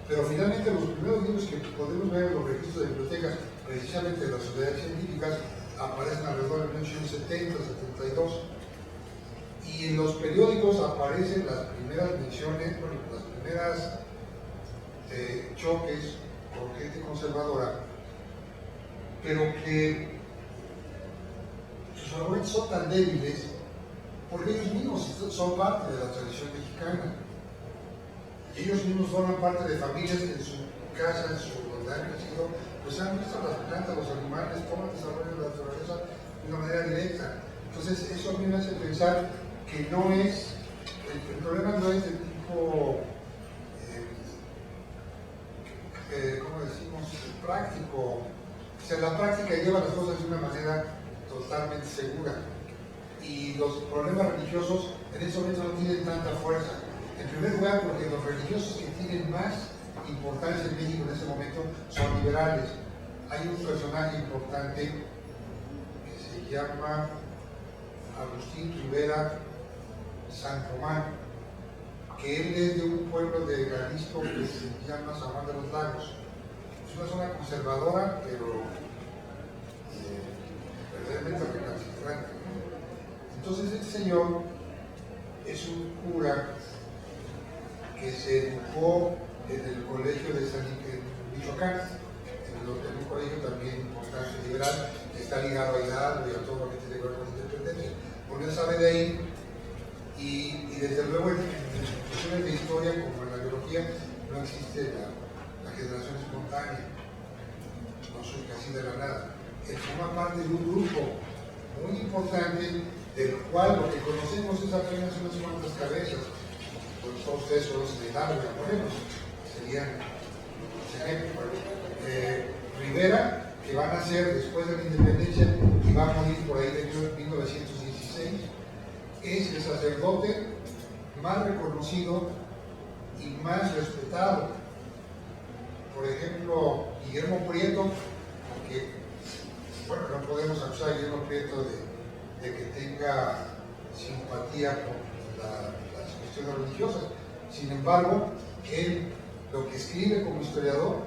pero finalmente los primeros libros que podemos ver en los registros de bibliotecas, precisamente de las sociedades científicas, aparecen alrededor de 1870, 72, y en los periódicos aparecen las primeras menciones, bueno, las primeras choques con gente conservadora, pero que sus argumentos son tan débiles porque ellos mismos son parte de la tradición mexicana. Ellos mismos forman parte de familias que en su casa, en su donde han crecido, pues han visto las plantas, los animales, cómo desarrollan la naturaleza de una manera directa. Entonces, eso a mí me hace pensar que no es, el problema no es de tipo, ¿cómo decimos?, práctico. O sea, la práctica lleva las cosas de una manera totalmente segura. Y los problemas religiosos en ese momento no tienen tanta fuerza. En primer lugar, porque los religiosos que tienen más importancia en México en ese momento son liberales. Hay un personaje importante que se llama Agustín Rivera San Román, que él es de un pueblo de Jalisco que se llama San Juan de los Lagos. Es una zona conservadora, pero verdaderamente recalcitrante. Entonces este señor es un cura que se educó en el colegio de San Michoacán, en un colegio también importante liberal, que está ligado a Hidalgo y a todo lo que tiene que ver con la independencia. Porque él sabe de ahí, y desde luego en instituciones de historia como en la biología no existe la generación espontánea, no surge así de la nada. Él forma parte de un grupo muy importante del cual lo que conocemos es apenas unas cuantas cabezas. Pues todos ustedes conocen de Hidalgo y a Morelos, serían los ejemplos. Rivera, que va a nacer después de la independencia y va a morir por ahí de 1916, es el sacerdote más reconocido y más respetado. Por ejemplo, Guillermo Prieto, aunque bueno, no podemos acusar a Guillermo Prieto de que tenga simpatía por las cuestiones religiosas. Sin embargo, él lo que escribe como historiador,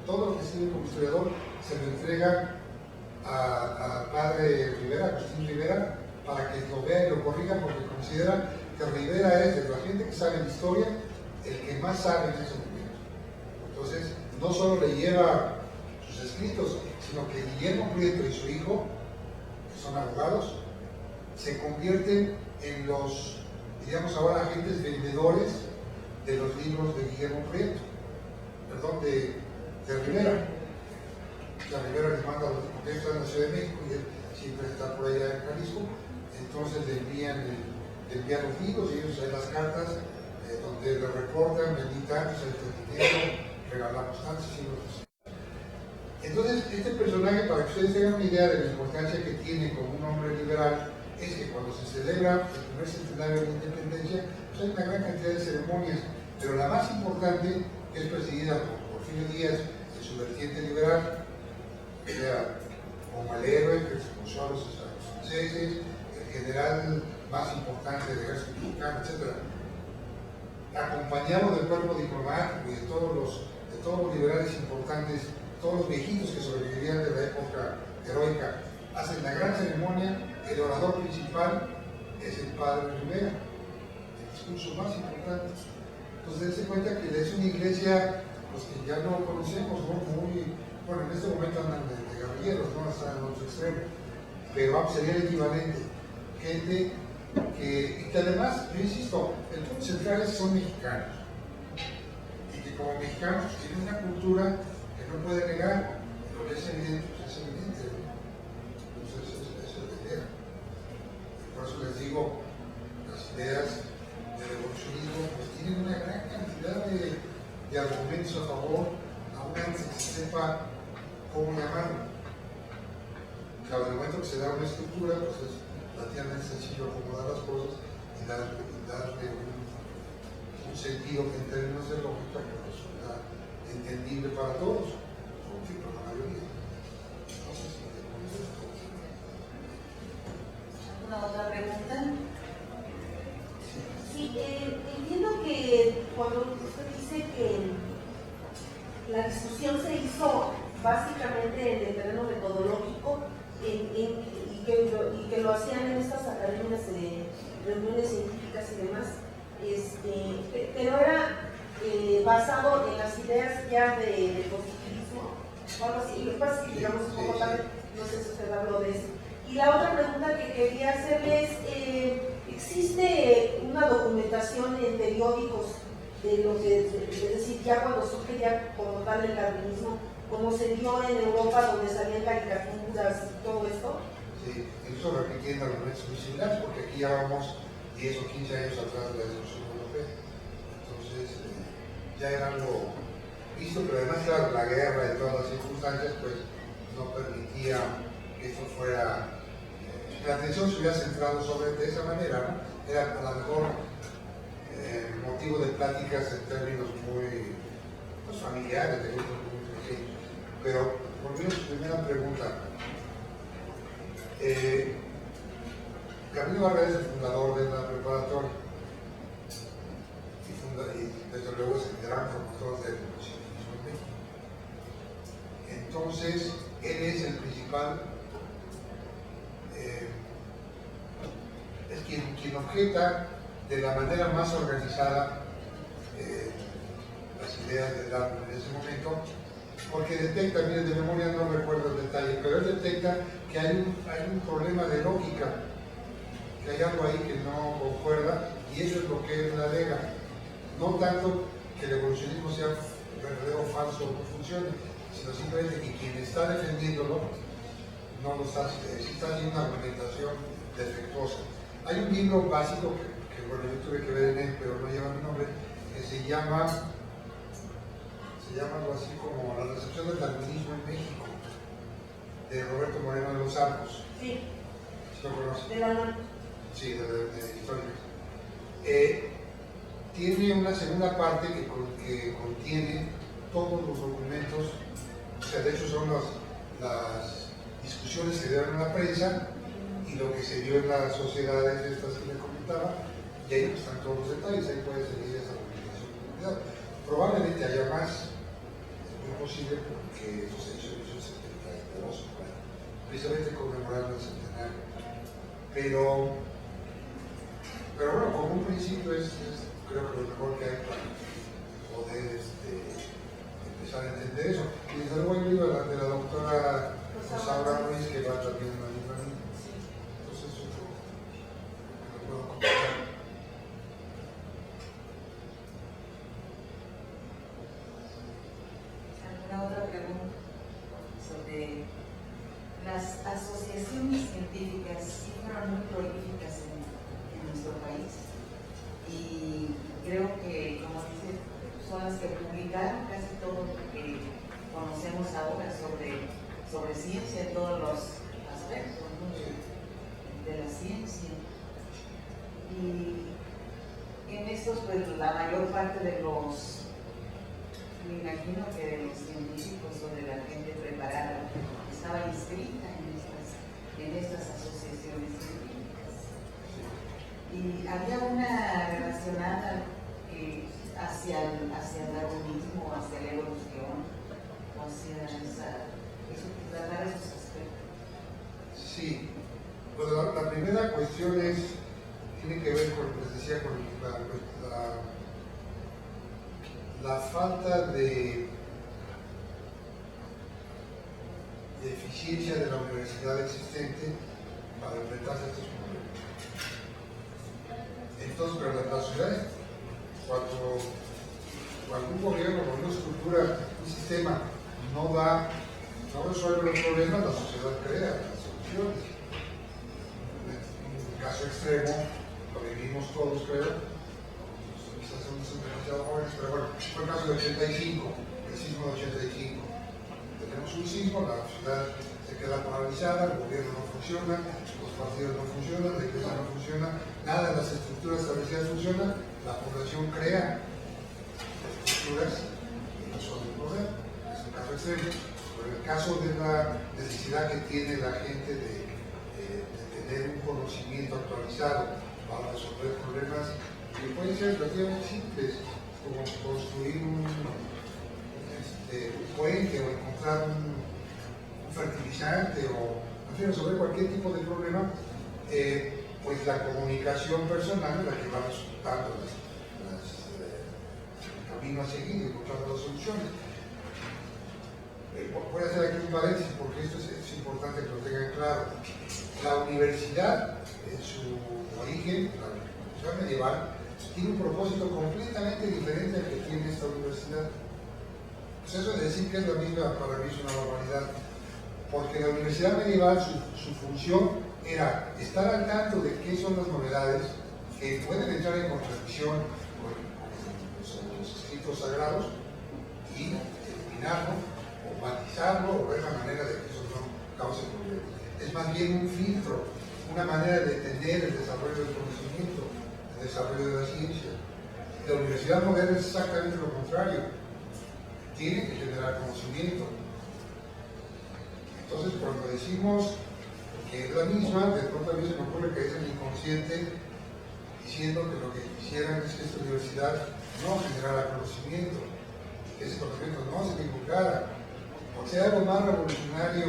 todo lo que escribe como historiador, se lo entrega al padre Rivera, Agustín Rivera, para que lo vea y lo corrija, porque considera que Rivera es, de la gente que sabe de historia, el que más sabe en ese momento. Entonces, no solo le lleva sus escritos, sino que Guillermo Prieto y su hijo, que son abogados, se convierten en los, diríamos ahora, agentes vendedores de los libros de Guillermo Prieto, perdón, de Rivera. La Rivera les manda, porque él está en la Ciudad de México y él siempre está por allá en Jalisco, entonces le envían los libros y ellos traen las cartas donde le reportan, benditan, este dinero, regalamos tantos y otros. Entonces, este personaje, para que ustedes tengan una idea de la importancia que tiene como un hombre liberal, es que cuando se celebra el primer centenario de la independencia, pues hay una gran cantidad de ceremonias, pero la más importante es presidida por Porfirio Díaz en su vertiente liberal, o sea, como el héroe que expulsó a los franceses, el general más importante del ejército mexicano, etc. Acompañado del cuerpo diplomático y de todos los liberales importantes, todos los viejitos que sobrevivirían de la época heroica, hacen la gran ceremonia. El orador principal es el padre Rivera, el discurso más importante. Entonces, dense cuenta que es una iglesia pues, que ya no conocemos, ¿no? Muy, bueno, en este momento andan de guerrilleros, ¿no? Hasta en otro extremo. pero sería el equivalente. Gente que además, yo insisto, el punto central es que son mexicanos. Y que como mexicanos tienen una cultura que no puede negar. Lo que es evidente, pues es evidente. Entonces, eso es la idea. Por eso les digo, las ideas del evolucionismo pues tienen una gran cantidad de argumentos a favor, aún antes que se sepa cómo llamarlo. Claro, en el momento que se da una estructura, pues es relativamente sencillo acomodar las cosas y darle un sentido que en términos de lógica que resulta entendible para todos, o para la mayoría. Entonces, ¿Alguna otra pregunta? Sí, entiendo que cuando usted dice que la discusión se hizo básicamente en el terreno metodológico y que lo hacían en estas academias de reuniones científicas y demás, pero era basado en las ideas ya de positivismo, o algo así. Lo que pasa es que digamos un poco tarde, no sé si usted habló de eso. Y la otra pregunta que quería hacerle es, ¿existe una documentación en periódicos de lo que, es decir, ya cuando surge ya como tal el darwinismo, como se dio en Europa donde salían caricaturas y todo esto? Sí, incluso repitiendo argumentos muy similares, porque aquí ya vamos 10 o 15 años atrás de la discusión europea. Entonces, ya era algo visto, pero además, claro, la guerra y todas las circunstancias, pues no permitía que esto fuera. La atención se hubiera centrado de esa manera, ¿no? Era a lo mejor motivo de pláticas en términos muy pues, familiares, de grupos muy pequeños. Pero, volviendo a su primera pregunta, Camilo Barrera es el fundador de la preparatoria y desde luego es el gran promotor del positivismo en México. Entonces, él es el principal, es quien objeta de la manera más organizada las ideas de Darwin en ese momento, porque detecta, miren, de memoria no recuerdo el detalle, pero él detecta que hay un problema de lógica, que hay algo ahí que no concuerda, y eso es lo que él alega. No tanto que el evolucionismo sea verdadero o falso o no funcione, sino simplemente que quien está defendiéndolo no lo está, está haciendo una argumentación defectuosa. Hay un libro básico que bueno, yo tuve que ver en él, pero no lleva mi nombre, que se llama algo así como La recepción del darwinismo en México, de Roberto Moreno de los Arcos. Sí. ¿Sí lo conoce? De la Sí, de historia. Tiene una segunda parte que contiene todos los documentos, o sea, de hecho son las discusiones que dieron en la prensa y lo que se dio en las sociedades estas que le comentaba, y ahí están todos los detalles, ahí puede seguir esa comunicación con cuidado. Probablemente haya más, es muy posible porque eso se hizo en 1972, precisamente conmemorando el centenario. Pero bueno, como un principio es creo que lo mejor que hay para poder empezar a entender eso. Y desde luego hay un libro de la doctora Rosaura Ruiz que va también en la misma línea. Entonces eso lo puedo comentar. ¿Alguna otra pregunta sobre las asociaciones científicas? Sí fueron muy prolíficas en nuestro país y creo que, como dice, son las que publicaron casi todo lo que conocemos ahora sobre ciencia en todos los aspectos, ¿no? de la ciencia. Y en estos, pues la mayor parte de los, me imagino que de los científicos o de la gente preparada estaba inscrita en estas asociaciones científicas. Y había una relacionada hacia el darwinismo, hacia la evolución, o hacia tratar esos aspectos. Sí, bueno, la primera cuestión tiene que ver con, les decía, con la falta de eficiencia de la universidad existente para enfrentarse a estos problemas. Entonces, pero las ciudades, cuando un gobierno o una estructura, un sistema no resuelve los problemas, la sociedad crea las soluciones. Un caso extremo, lo vivimos todos, creo, quizás somos demasiado jóvenes, pero bueno, fue el caso de 85, el sismo de 85. Tenemos un sismo, la ciudad se queda paralizada, el gobierno no funciona, los partidos no funcionan, la iglesia no funciona, nada de las estructuras establecidas funciona, la población crea estructuras que no son el poder. Es un caso extremo. Pero en el caso de la necesidad que tiene la gente de tener un conocimiento actualizado para resolver problemas que pueden ser relativamente simples, como construir un puente o encontrar un fertilizante o resolver cualquier tipo de problema, pues la comunicación personal es la que va resultando el camino a seguir y encontrando las soluciones. Voy a hacer aquí un paréntesis porque esto es importante que lo tengan claro. La universidad, en su origen, la universidad medieval, tiene un propósito completamente diferente al que tiene esta universidad. Pues eso de decir que es la misma, para mí es una barbaridad, porque la universidad medieval, su función era estar al tanto de qué son las novedades que pueden entrar en contradicción con los escritos sagrados y eliminarlo, o matizarlo, o ver la manera de que eso no cause problemas. Es más bien un filtro, una manera de entender el desarrollo del conocimiento, el desarrollo de la ciencia. La universidad moderna es exactamente lo contrario. Tiene que generar conocimiento. Entonces, cuando decimos que es la misma, de pronto a mí se me ocurre que es el inconsciente diciendo que lo que quisieran es que esta universidad no generara conocimiento, que ese conocimiento no se divulgara, porque hay algo más revolucionario,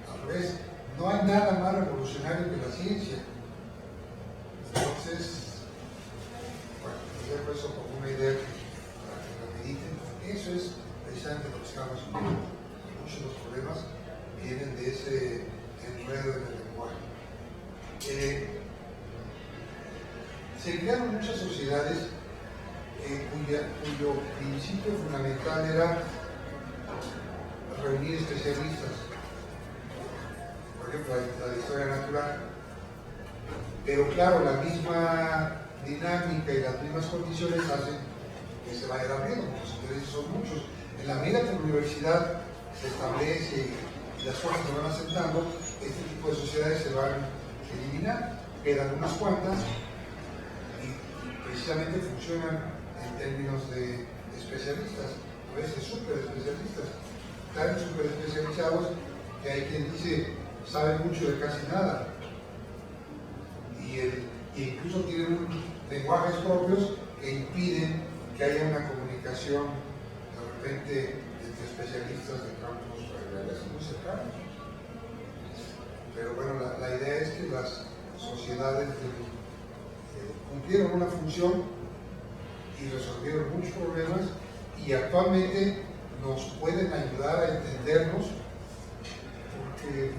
al revés, no hay nada más revolucionario que la ciencia. Entonces, bueno, les dejo eso como una idea para que lo mediten. Eso es precisamente lo que estamos viendo. Muchos de los problemas vienen de ese enredo en el lenguaje. Se crearon muchas sociedades cuyo principio fundamental era reunir especialistas, por ejemplo la historia natural, pero claro, la misma dinámica y las mismas condiciones hacen que se vayan abriendo, porque los intereses son muchos. En la medida que la universidad se establece y las cosas se van asentando, este tipo de sociedades se van a eliminar, quedan unas cuantas y precisamente funcionan en términos de especialistas, a veces súper especialistas, tan súper especializados que hay quien dice sabe mucho de casi nada y incluso tienen lenguajes propios que impiden que haya una comunicación de repente entre especialistas de campos muy cercanos. Pero bueno, la idea es que las sociedades cumplieron una función y resolvieron muchos problemas y actualmente nos pueden ayudar a entendernos porque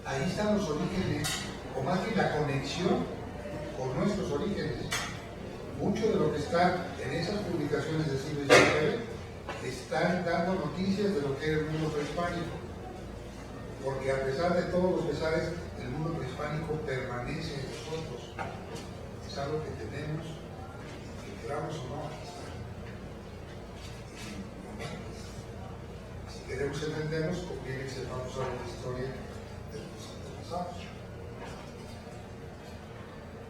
ahí están los orígenes, o más bien la conexión con nuestros orígenes. Mucho de lo que está en esas publicaciones del siglo XIX están dando noticias de lo que era el mundo prehispánico, porque a pesar de todos los pesares, el mundo prehispánico permanece en nosotros. Es algo que tenemos, que queramos o no, aquí está. Y, si queremos entendernos, conviene que sepamos algo de la historia de los antepasados.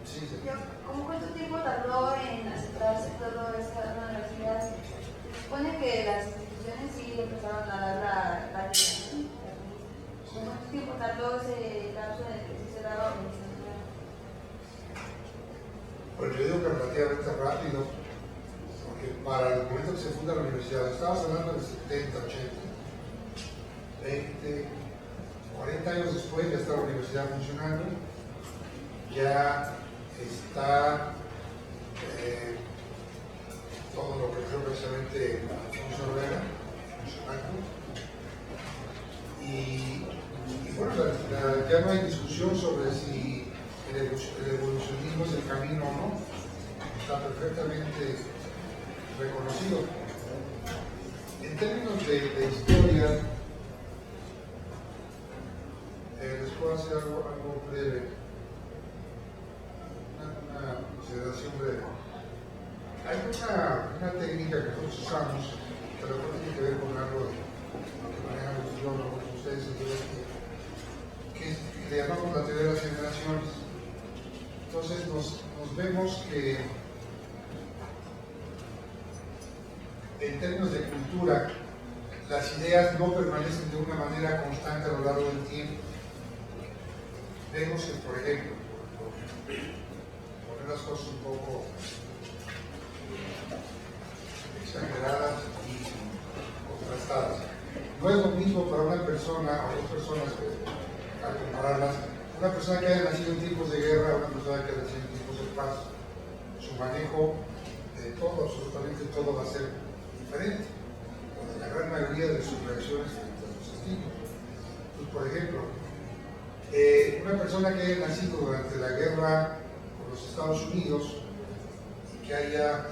Sí, sí. ¿Cómo cuánto tiempo tardó en aceptarse toda esta universidad? Se supone que las instituciones sí empezaron a dar la ¿sí? ¿Cuánto tiempo tardó ese lapso en el que sí se daba organización? Pues yo digo que relativamente rápido, porque para el momento que se funda la universidad, estabas hablando de 70, 80, 20, 40 años después ya está la universidad funcionando, ya está todo lo que creo precisamente funcionando. Y bueno, ya no hay discusión sobre si el evolucionismo es el camino o no, está perfectamente reconocido. En términos de historia, les puedo hacer algo breve, una consideración breve. Hay una técnica que nosotros usamos, pero no tiene que ver con algo que manejan los biólogos, ustedes en biología, que le llamamos la teoría de las generaciones. Entonces nos vemos que en términos de cultura, las ideas no permanecen de una manera constante a lo largo del tiempo. Vemos que, por ejemplo, poner las cosas un poco exageradas y contrastadas. No es lo mismo para una persona o dos personas, al compararlas, una persona que haya nacido en tiempos de guerra o una persona que haya nacido en tiempos de paz. Su manejo de todo, absolutamente todo, va a ser diferente, o de la gran mayoría de sus reacciones frente a los estímulos. Pues, por ejemplo, una persona que haya nacido durante la guerra con los Estados Unidos y que haya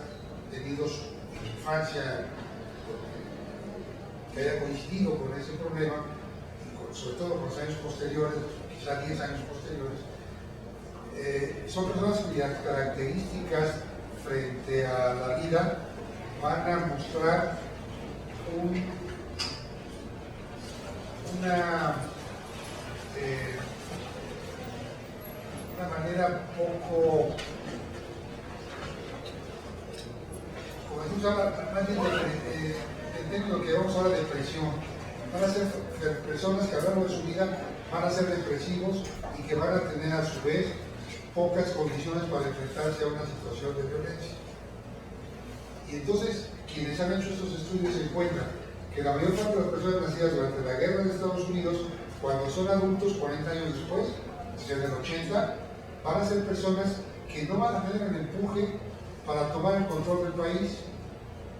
tenido su infancia, que haya coincidido con ese problema, y sobre todo con los años posteriores, quizá 10 años posteriores, son personas cuyas características frente a la vida van a mostrar una manera poco, como decimos ahora, más bien lo que llamamos ahora depresión. Van a ser personas que a lo largo de su vida van a ser depresivos y que van a tener a su vez pocas condiciones para enfrentarse a una situación de violencia. Y entonces, quienes han hecho estos estudios encuentran que la mayor parte de las personas nacidas durante la guerra de Estados Unidos, cuando son adultos 40 años después, en el 80, van a ser personas que no van a tener el empuje para tomar el control del país.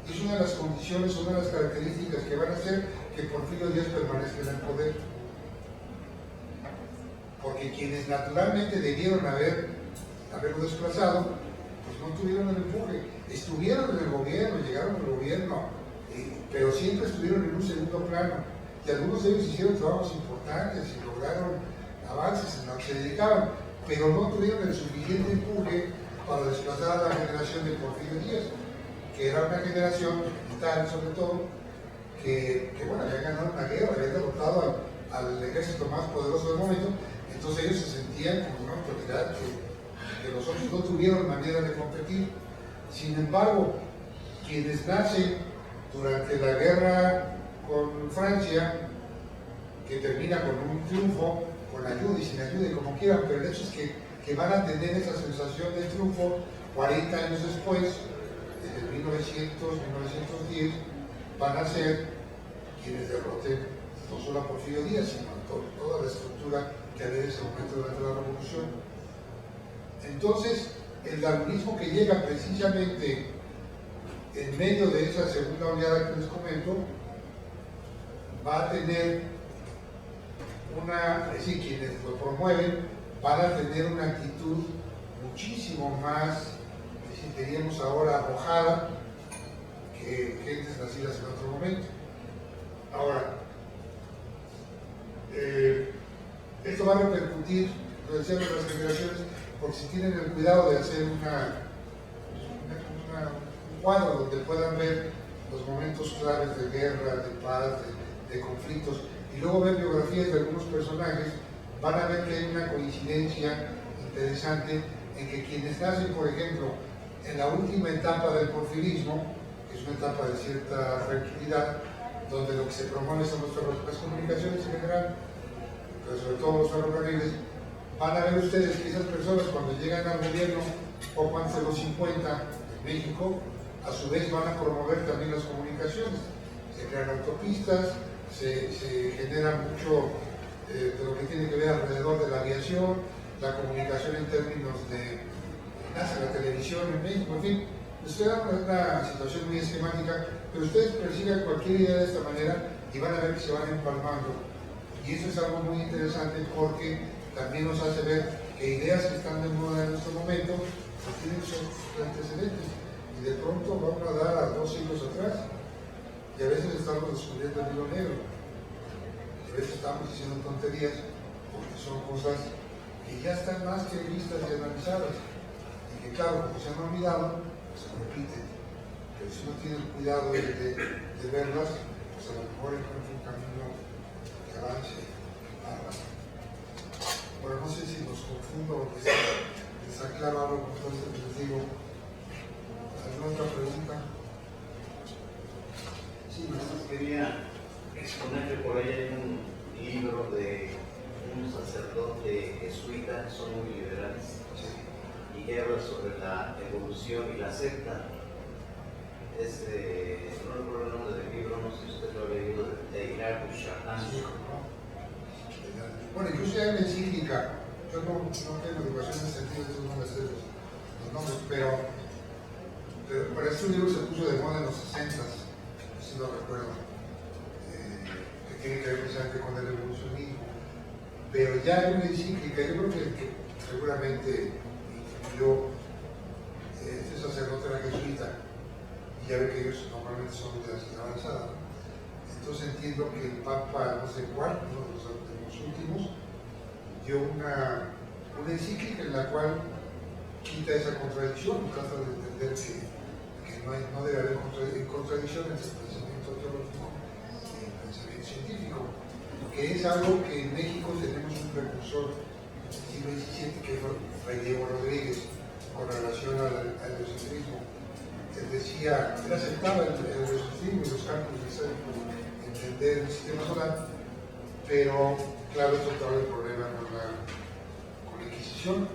Y es una de las condiciones, una de las características que van a hacer que Porfirio Díaz permanezca en el poder. Porque quienes naturalmente debieron haberlo desplazado, pues no tuvieron el empuje. Estuvieron en el gobierno, llegaron al gobierno, pero siempre estuvieron en un segundo plano. Y algunos de ellos hicieron trabajos importantes y lograron avances en lo que se dedicaban, pero no tuvieron el suficiente empuje para desplazar a la generación de Porfirio Díaz, que era una generación militar sobre todo, que bueno, había ganado una guerra, había derrotado al ejército más poderoso del momento. Entonces ellos se sentían como una autoridad que los otros no tuvieron manera de competir. Sin embargo, quienes nacen durante la guerra con Francia, que termina con un triunfo, con ayuda y sin ayuda y como quieran, pero el hecho es que van a tener esa sensación de triunfo 40 años después, desde 1900, 1910, van a ser quienes derroten no solo a Porfirio Díaz, sino a toda la estructura que había en ese momento durante la Revolución. Entonces, el darwinismo que llega precisamente en medio de esa segunda oleada que les comento, va a tener es decir, quienes lo promueven van a tener una actitud muchísimo más, diríamos ahora, arrojada que gentes nacidas en otro momento. Ahora, esto va a repercutir, lo decíamos, en las generaciones, porque si tienen el cuidado de hacer un cuadro donde puedan ver los momentos claves de guerra, de paz, de conflictos, y luego ver biografías de algunos personajes, van a ver que hay una coincidencia interesante en que quienes nacen, por ejemplo, en la última etapa del porfirismo, que es una etapa de cierta tranquilidad, donde lo que se promueve son las comunicaciones en general, pero sobre todo los ferrocarriles, van a ver ustedes que esas personas cuando llegan al gobierno, poco antes de los 50 en México, a su vez van a promover también las comunicaciones. Se crean autopistas, se genera mucho de lo que tiene que ver alrededor de la aviación, la comunicación en términos de la televisión en México, en fin. Estoy dando una situación muy esquemática, pero ustedes perciben cualquier idea de esta manera y van a ver que se van empalmando. Y eso es algo muy interesante porque también nos hace ver que ideas que están de moda en este momento pues tienen sus antecedentes y de pronto vamos a dar a 2 siglos atrás y a veces estamos descubriendo el hilo negro, a veces estamos diciendo tonterías porque son cosas que ya están más que vistas y analizadas y que claro, como se han olvidado, pues se repiten, pero si no tienen cuidado de verlas, pues a lo mejor encuentran un camino que avance. Bueno, no sé si los confundo o les aclaro algo con todo esto que les digo. ¿Alguna otra pregunta? Sí, nada más quería exponer que por ahí hay un libro de un sacerdote jesuita, son muy liberales, y que habla sobre la evolución y la secta. Es de, no recuerdo el nombre del libro, no sé si usted lo ha leído, de Irak Ushahan. Sí, ¿no? Bueno, incluso hay una encíclica, yo no tengo educación en ese sentido, entonces no me sé los nombres, pero para este libro se puso de moda en los 60s, si lo recuerdo, que tiene que ver precisamente con el evolucionismo, pero ya hay una encíclica, yo creo que seguramente incluyó, este sacerdote era jesuita, y ya ve que ellos normalmente son de la sociedad avanzada, entonces entiendo que el Papa, no sé cuál, uno de los últimos, dio una encíclica en la cual quita esa contradicción, trata de entender que no debe haber contradicción entre el pensamiento teológico y el pensamiento científico, que es algo que en México tenemos un precursor del siglo XVII que fue Fray Diego Rodríguez con relación al heliocentrismo. Él decía, él aceptaba el heliocentrismo y los cálculos de entender el sistema solar, pero claro, esto trae el problema con la Inquisición.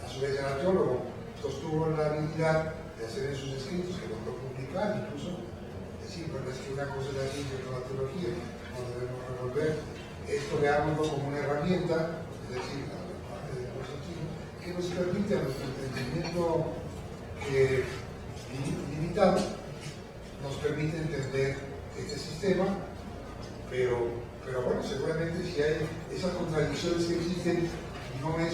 A su vez era teólogo, sostuvo la habilidad de hacer en sus escritos, que logró publicar, incluso decir, bueno, es que una cosa es la ciencia y otra la teología, no debemos revolver esto, veámoslo como una herramienta, es decir, la parte del positivo, que nos permite a nuestro entendimiento limitado, nos permite entender este sistema, pero bueno, seguramente si hay esas contradicciones que existen, no es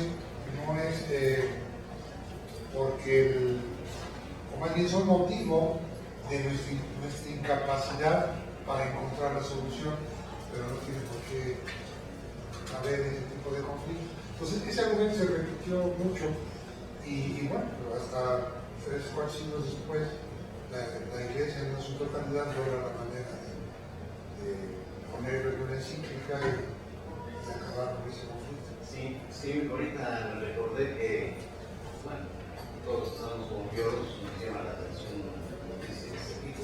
porque, o más bien son motivo de nuestra incapacidad para encontrar la solución, pero no tiene por qué haber ese tipo de conflicto. Entonces, ese argumento se repitió mucho y bueno, hasta 3 o 4 siglos después, la Iglesia en su totalidad logra la manera de poner una encíclica y acabar con ese conflicto. Sí, ahorita recordé que, bueno, todos estamos como biólogos, nos llama la atención noticias de este tipo.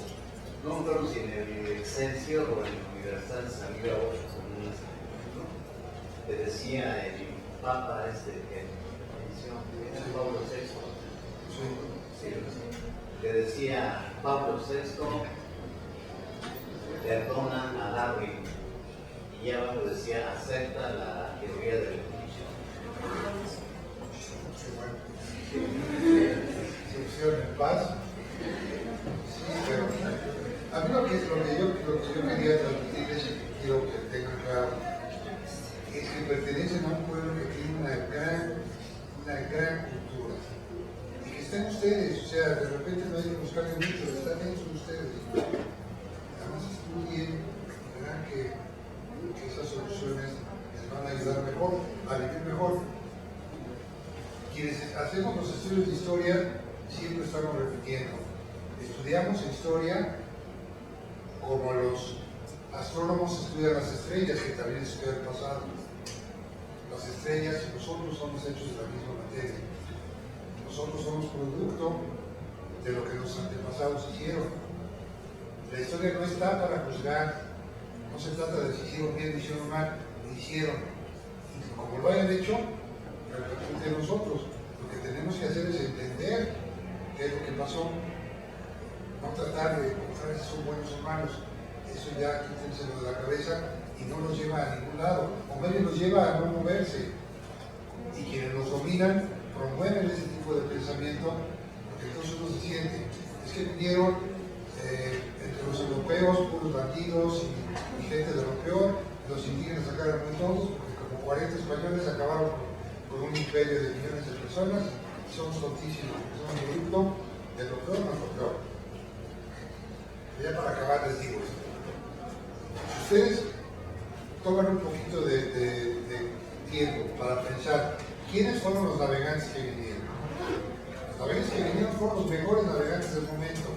No me acuerdo si en el Excelsior o en el Universal salió ahora con un artículo que decía el Papa que era Pablo VI, que decía Pablo VI perdona a Darwin, y ya abajo decía acepta la teoría de la evolución. Solución en paz. Sí, pero a mí lo que yo quería transmitirles y que quiero que tengan claro es que pertenecen a un pueblo que tiene una gran cultura y que están ustedes, o sea, de repente no hay que buscarle mucho, están dentro de ustedes. Además estudien y verán que esas soluciones les van a ayudar mejor, a vivir mejor. Quienes hacemos los estudios de historia siempre estamos repitiendo. Estudiamos historia como los astrónomos estudian las estrellas, que también estudian el pasado. Las estrellas y nosotros somos hechos de la misma materia. Nosotros somos producto de lo que los antepasados hicieron. La historia no está para juzgar, no se trata de si hicieron bien, hicieron mal, lo hicieron. Y como lo hayan hecho, repercute en nosotros. Lo que tenemos que hacer es entender qué es lo que pasó, no tratar de encontrar si son buenos o malos. Eso ya quítenselo de la cabeza y no nos lleva a ningún lado, o menos nos lleva a no moverse. Y quienes nos dominan promueven ese tipo de pensamiento, porque entonces uno se siente, es que vinieron entre los europeos puros bandidos y gente de lo peor, los indígenas sacaron muy todos, porque como 40 españoles acabaron con un imperio de millones de personas, y somos tontísimos, somos un grupo de lo peor más lo peor. Ya para acabar les digo esto. Si ustedes toman un poquito de tiempo para pensar quiénes fueron los navegantes que vinieron. Los navegantes que vinieron fueron los mejores navegantes del momento,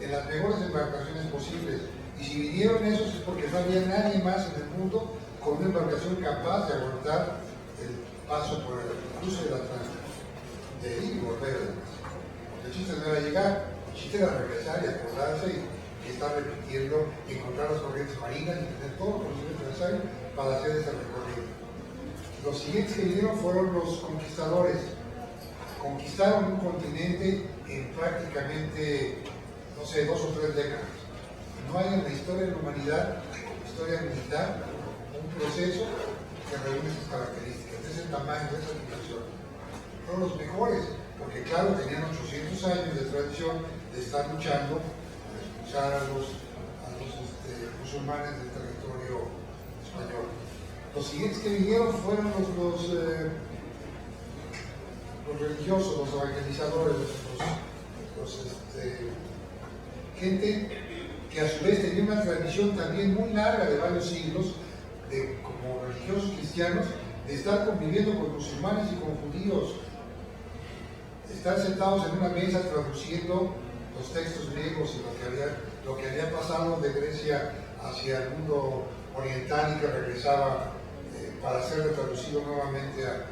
en las mejores embarcaciones posibles. Y si vinieron esos es porque no había nadie más en el mundo con una embarcación capaz de aguantar el paso por el cruce del Atlántico, de ir y volver además. El chiste no era llegar, el chiste era regresar y acordarse y estar repitiendo, encontrar las corrientes marinas y tener todo el conocimiento necesario para hacer ese recorrido. Los siguientes que vinieron fueron los conquistadores. Conquistaron un continente en prácticamente, no sé, 2 o 3 décadas. No hay en la historia de la humanidad, historia militar, un proceso que reúne esas características, de ese tamaño, de esa dimensión. Fueron los mejores, porque claro, tenían 800 años de tradición de estar luchando para expulsar a los musulmanes del territorio español. Los siguientes que vinieron fueron los religiosos, los evangelizadores, gente que a su vez tenía una tradición también muy larga de varios siglos, como religiosos cristianos, de estar conviviendo con musulmanes y con judíos, estar sentados en una mesa traduciendo los textos griegos y lo que había pasado de Grecia hacia el mundo oriental y que regresaba para ser traducido nuevamente al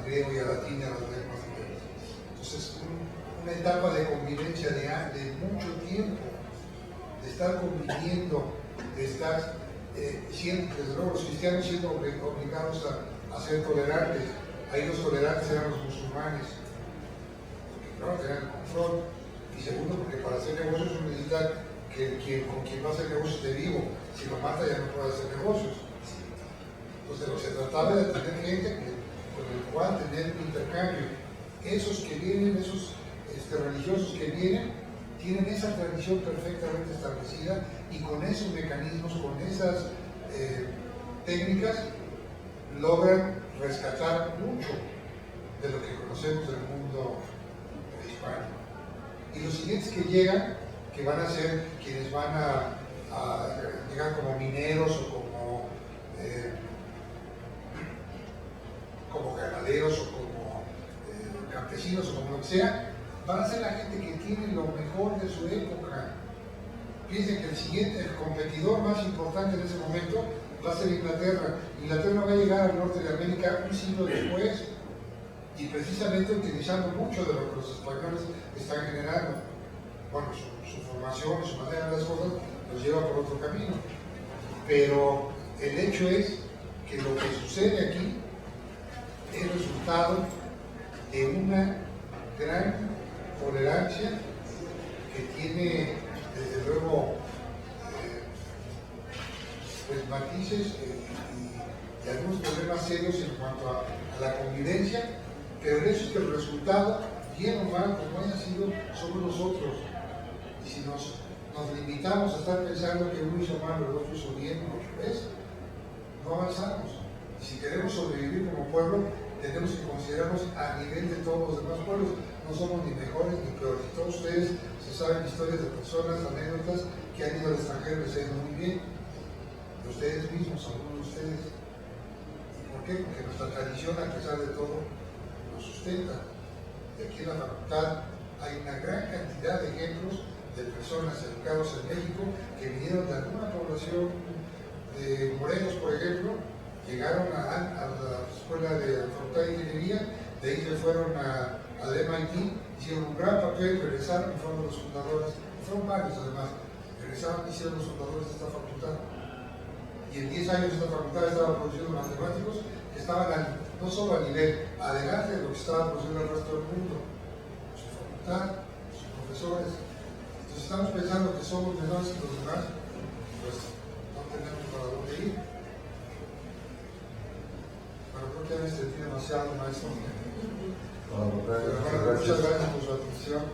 griego y al latín y a las lenguas griegas. Entonces, una etapa de convivencia de mucho tiempo, de estar conviviendo, de estar siendo, desde luego los cristianos siendo obligados a ser tolerantes. Ahí los tolerantes eran los musulmanes, porque claro, tenían control. Y segundo, porque para hacer negocios uno necesita que con quien va a hacer negocios esté vivo. Si lo mata ya no puede hacer negocios. Entonces se trataba de tener gente con el cual tener un intercambio. Esos que vienen, esos religiosos que vienen, tienen esa tradición perfectamente establecida y con esos mecanismos, con esas técnicas, logran rescatar mucho de lo que conocemos del mundo hispano. Y los siguientes que llegan, que van a ser quienes van a llegar como mineros o como ganaderos o como campesinos o como lo que sea, van a ser la gente que tiene lo mejor de su época. Piensen que el siguiente competidor más importante en ese momento va a ser Inglaterra. Inglaterra va a llegar al norte de América un siglo después y precisamente utilizando mucho de lo que los españoles están generando. Bueno, su formación, su manera de las cosas los lleva por otro camino. Pero el hecho es que lo que sucede aquí es resultado de una gran tolerancia que tiene, desde luego, pues matices y algunos problemas serios en cuanto a la convivencia, pero el hecho es que el resultado, bien o mal, como haya sido, somos nosotros. Y si nos limitamos a estar pensando que uno hizo mal o el otro hizo bien, o al revés, no avanzamos. Y si queremos sobrevivir como pueblo, tenemos que considerarnos a nivel de todos los demás pueblos. No somos ni mejores ni peores. Todos ustedes se saben historias de personas, anécdotas que han ido al extranjero y les ha ido muy bien. De ustedes mismos, algunos de ustedes. ¿Y por qué? Porque nuestra tradición, a pesar de todo, nos sustenta. Y aquí en la facultad hay una gran cantidad de ejemplos de personas educadas en México que vinieron de alguna población de Morelos, por ejemplo, llegaron a la escuela de facultad de ingeniería, de ahí se fueron al MIT, hicieron un gran papel, regresaron y fueron los fundadores, fueron varios además, regresaron y hicieron los fundadores de esta facultad. Y en 10 años esta facultad estaba produciendo matemáticos que estaban no solo a nivel adelante de lo que estaba produciendo el resto del mundo, su facultad, sus profesores. Entonces estamos pensando que somos menores que los demás, pues no tenemos para dónde ir. Pero creo que han extendido demasiado, maestro. Pero bueno, muchas gracias por su atención.